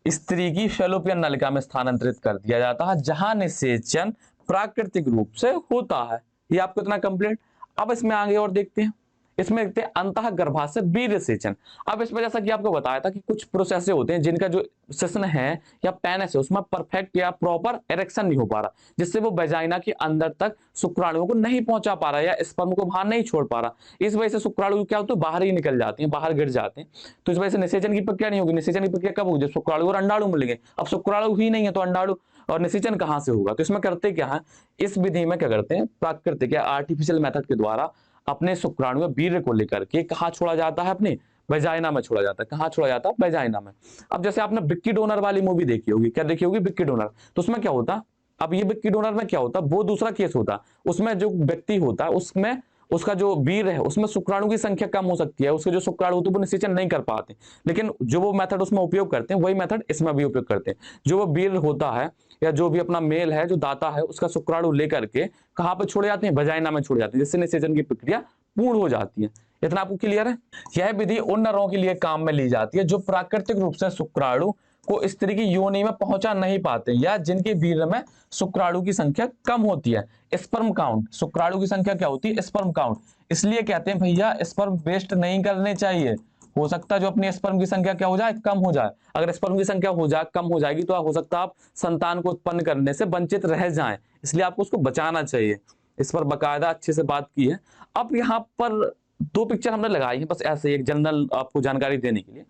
A: स्त्री की फैलोपियन नलिका में स्थानांतरित कर दिया जाता है, जहां निषेचन प्राकृतिक रूप से होता है। ये आपको इतना कंप्लीट। अब इसमें आगे और देखते हैं, इसमें देखते हैं अंतः गर्भाशय वीर्य सेचन। अब इसमें जैसा कि आपको बताया था कि कुछ पुरुष ऐसे होते हैं जिनका जो सेशन है या पेनिस है उसमें परफेक्ट या प्रॉपर इरेक्शन नहीं हो पा रहा, जिससे वो वेजाइना के अंदर तक शुक्राणुओं को नहीं पहुंचा पा रहा, या स्पर्म को बाहर नहीं छोड़ पा रहा। इस वजह से शुक्राणु क्या होता है, बाहर ही निकल जाते हैं, बाहर गिर जाते हैं। तो इस वजह से निषेचन की प्रक्रिया नहीं होगी। निषेचन की प्रक्रिया कब होगी, जब शुक्राणु और अंडाणु मिलेंगे। अब शुक्राणु ही नहीं है तो अंडाणु और निषेचन कहां से होगा। तो इसमें करते क्या है, इस विधि में क्या करते हैं, प्राकृतिक या आर्टिफिशियल मेथड के द्वारा अपने शुक्राणु या वीर्य को लेकर के कहां छोड़ा जाता है, अपने वेजाइना में छोड़ा जाता है। कहां छोड़ा जाता है, वेजाइना में। अब जैसे आपने विक्की डोनर वाली मूवी देखी होगी, क्या देखी होगी, विक्की डोनर। तो उसमें क्या होता, अब ये विक्की डोनर में क्या होता, वो दूसरा केस होता, उसमें जो व्यक्ति होता है उसमें उसका जो वीर्य है उसमें शुक्राणु की संख्या कम हो सकती है, उसके जो शुक्राणु होते हैं वो निषेचन नहीं कर पाते, लेकिन जो वो मेथड उसमें उपयोग करते हैं वही मेथड इसमें भी उपयोग करते हैं। जो वो वीर्य होता है या जो भी अपना मेल है, जो दाता है, उसका शुक्राणु लेकर के कहाँ पे छोड़े जाते हैं, वजाइना में छोड़े जाते हैं, जिससे निषेचन की प्रक्रिया पूर्ण हो जाती है। इतना आपको क्लियर है? यह विधि उन नरों के लिए काम में ली जाती है जो प्राकृतिक रूप से शुक्राणु को स्त्री की योनि में पहुंचा नहीं पाते या जिनके वीर्य में शुक्राणु की संख्या कम होती है। स्पर्म काउंट, शुक्राणु की संख्या क्या होती है? Sperm count. इसलिए कहते हैं भैया स्पर्म वेस्ट नहीं करने चाहिए। हो सकता है जो अपनी स्पर्म की संख्या क्या हो जाए, कम हो जाए। अगर स्पर्म की संख्या हो जाए, कम हो जाएगी, तो हो सकता है आप संतान को उत्पन्न करने से वंचित रह जाएं, इसलिए आपको उसको बचाना चाहिए। इस पर बकायदा अच्छे से बात की है। अब यहाँ पर दो पिक्चर हमने लगाई है बस ऐसे एक जनरल आपको जानकारी देने के लिए।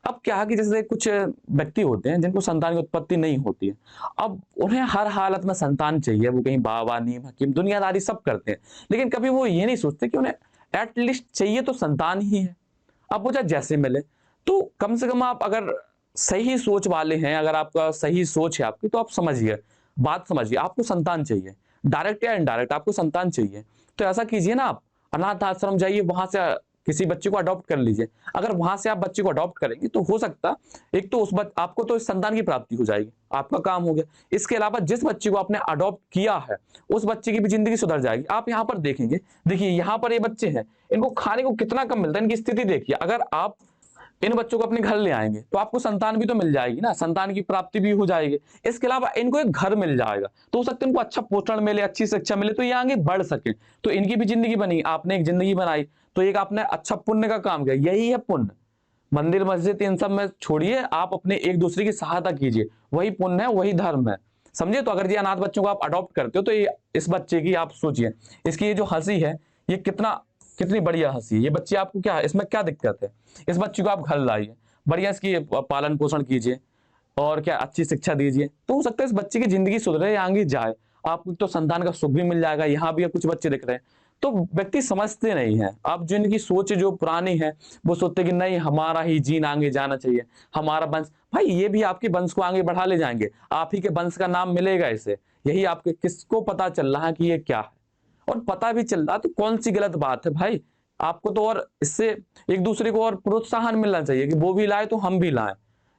A: अब क्या है कि जैसे कुछ व्यक्ति होते हैं जिनको संतान की उत्पत्ति नहीं होती है, अब उन्हें हर हालत में संतान चाहिए, वो कहीं बाबा नीम हकीम दुनियादारी सब करते हैं, लेकिन कभी वो ये नहीं सोचते कि उन्हें एटलीस्ट चाहिए तो संतान ही है। अब वो चाहे जैसे मिले, तो कम से कम आप अगर सही सोच वाले हैं, अगर आपका सही सोच है आपकी, तो आप समझिए, बात समझिए, आपको संतान चाहिए, डायरेक्ट या इनडायरेक्ट आपको संतान चाहिए। तो ऐसा कीजिए ना, आप अनाथ आश्रम जाइए, वहां से किसी बच्चे को अडॉप्ट कर लीजिए। अगर वहां से आप बच्चे को अडॉप्ट करेंगे तो हो सकता एक तो आपको तो इस संतान की प्राप्ति हो जाएगी, आपका काम हो गया। इसके अलावा जिस बच्चे को आपने अडॉप्ट किया है उस बच्चे की भी जिंदगी सुधर जाएगी। आप यहाँ पर देखेंगे, देखिए यहाँ पर ये बच्चे हैं, इनको खाने को कितना कम मिलता है, इनकी स्थिति देखिए। अगर आप इन बच्चों को अपने घर ले आएंगे तो आपको संतान भी तो मिल जाएगी ना, संतान की प्राप्ति भी हो जाएगी। इसके अलावा इनको एक घर मिल जाएगा, तो हो सकता है इनको अच्छा पोषण मिले, अच्छी शिक्षा मिले, तो ये आगे बढ़ सके, तो इनकी भी जिंदगी बनी। आपने एक जिंदगी बनाई, तो एक आपने अच्छा पुण्य का काम किया, यही है पुण्य। मंदिर मस्जिद इन सब में छोड़िए, आप अपने एक दूसरे की सहायता कीजिए, वही पुण्य है, वही धर्म है, समझे। तो अगर ये अनाथ बच्चों को आप अडॉप्ट करते हो, तो ये इस बच्चे की आप सोचिए, इसकी ये जो हंसी है, ये कितनी बढ़िया हंसी है। ये बच्ची आपको क्या है, इसमें क्या दिक्कत है? इस बच्ची को आप घर लाइए, बढ़िया इसकी पालन पोषण कीजिए और क्या अच्छी शिक्षा दीजिए, तो हो सकता है इस बच्चे की जिंदगी सुधरे, आगे जाए, आपको तो संतान का सुख भी मिल जाएगा। यहाँ भी कुछ बच्चे दिख रहे हैं, तो व्यक्ति समझते नहीं है। अब जो इनकी सोच जो पुरानी है, वो सोचते कि नहीं हमारा ही जीन आगे जाना चाहिए, हमारा वंश। भाई ये भी आपके वंश को आगे बढ़ा ले जाएंगे, आप ही के वंश का नाम मिलेगा इसे। यही आपके किसको पता चल रहा है कि ये क्या है, और पता भी चल रहा तो कौन सी गलत बात है भाई। आपको तो और इससे एक दूसरे को और प्रोत्साहन मिलना चाहिए कि वो भी लाए तो हम भी लाएं,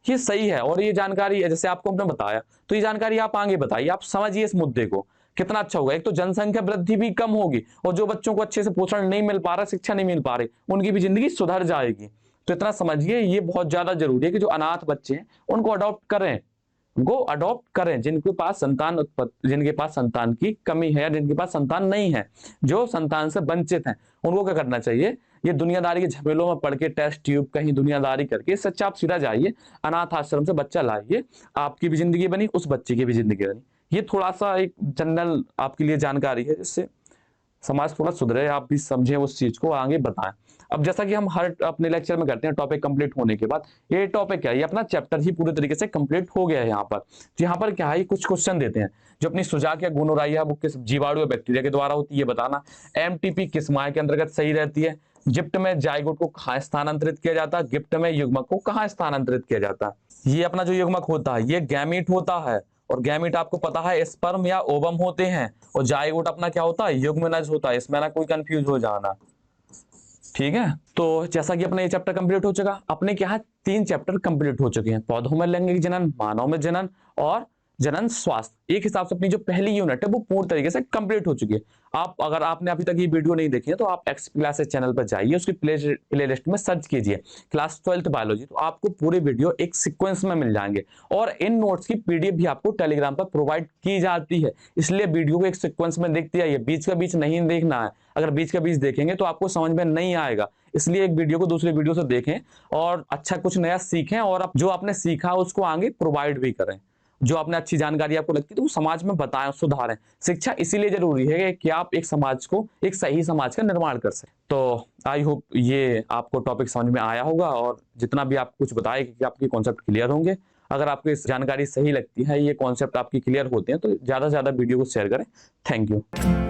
A: ये सही है। और ये जानकारी है, जैसे आपको हमने बताया, तो ये जानकारी आप आगे बताइए, आप समझिए इस मुद्दे को, कितना अच्छा होगा। एक तो जनसंख्या वृद्धि भी कम होगी, और जो बच्चों को अच्छे से पोषण नहीं मिल पा रहा, शिक्षा नहीं मिल पा रही, उनकी भी जिंदगी सुधर जाएगी। तो इतना समझिए, ये बहुत ज्यादा जरूरी है कि जो अनाथ बच्चे हैं उनको अडॉप्ट करें, गो अडॉप्ट करें। जिनके पास संतान की कमी है, जिनके पास संतान नहीं है, जो संतान से वंचित हैं, उनको क्या करना चाहिए? ये दुनियादारी के झमेलों में पड़ के टेस्ट ट्यूब कहीं दुनियादारी करके सच्चा आप सीधा जाइए, अनाथ आश्रम से बच्चा लाइए, आपकी भी जिंदगी बनी, उस बच्चे की भी जिंदगी बनी। ये थोड़ा सा एक जनरल आपके लिए जानकारी है, जिससे समाज थोड़ा सुधरे, आप भी समझें उस चीज को, आगे बताएं। अब जैसा कि हम हर अपने लेक्चर में करते हैं, टॉपिक कंप्लीट होने के बाद, ये टॉपिक क्या है, ये अपना चैप्टर ही पूरे तरीके से कंप्लीट हो गया है। यहाँ पर तो यहाँ पर क्या है, कुछ क्वेश्चन देते हैं, जो अपनी सुजाक या गोनोराइया है वो किस जीवाणु या बैक्टीरिया के द्वारा होती है बताना। एमटीपी किस माह के अंतर्गत सही रहती है। गिफ्ट में जायगोट को कहाँ स्थानांतरित किया जाता है, गिफ्ट में युग्मक को कहाँ स्थानांतरित किया जाता है। ये अपना जो युग्मक होता है ये गैमीट होता है, और गैमीट आपको पता है स्पर्म या ओवम होते हैं, और जायगोट अपना क्या होता है, युग्मनज होता है। इसमें ना कोई कंफ्यूज हो जाना, ठीक है। तो जैसा कि अपना ये चैप्टर कंप्लीट हो चुका, अपने क्या है 3 चैप्टर कंप्लीट हो चुके हैं, पौधों में लैंगिक जनन, मानव में जनन और जनन स्वास्थ्य। एक हिसाब से अपनी जो पहली यूनिट है वो पूर्ण तरीके से कंप्लीट हो चुकी है। आप अगर आपने अभी तक ये वीडियो नहीं देखी है तो आप एक्सपी क्लासेस चैनल पर जाइए, उसकी प्लेलिस्ट में सर्च कीजिए क्लास 12th बायोलॉजी, तो आपको पूरे वीडियो एक सीक्वेंस में मिल जाएंगे। और इन नोट्स की पीडीएफ भी आपको टेलीग्राम पर प्रोवाइड की जाती है, इसलिए वीडियो को एक सीक्वेंस में देखते आइए, बीच का बीच नहीं देखना है। अगर बीच का बीच देखेंगे तो आपको समझ में नहीं आएगा, इसलिए एक वीडियो को दूसरे वीडियो से देखें और अच्छा कुछ नया सीखें, और जो आपने सीखा उसको आगे प्रोवाइड भी करें। जो आपने अच्छी जानकारी आपको लगती है तो वो समाज में बताएं, सुधारें। शिक्षा इसीलिए जरूरी है कि आप एक समाज को, एक सही समाज का निर्माण कर सकें। तो आई होप ये आपको टॉपिक समझ में आया होगा, और जितना भी आप कुछ बताए कि आपके कॉन्सेप्ट क्लियर होंगे। अगर आपको इस जानकारी सही लगती है, ये कॉन्सेप्ट आपकी क्लियर होते हैं, तो ज्यादा से ज्यादा वीडियो को शेयर करें। Thank you.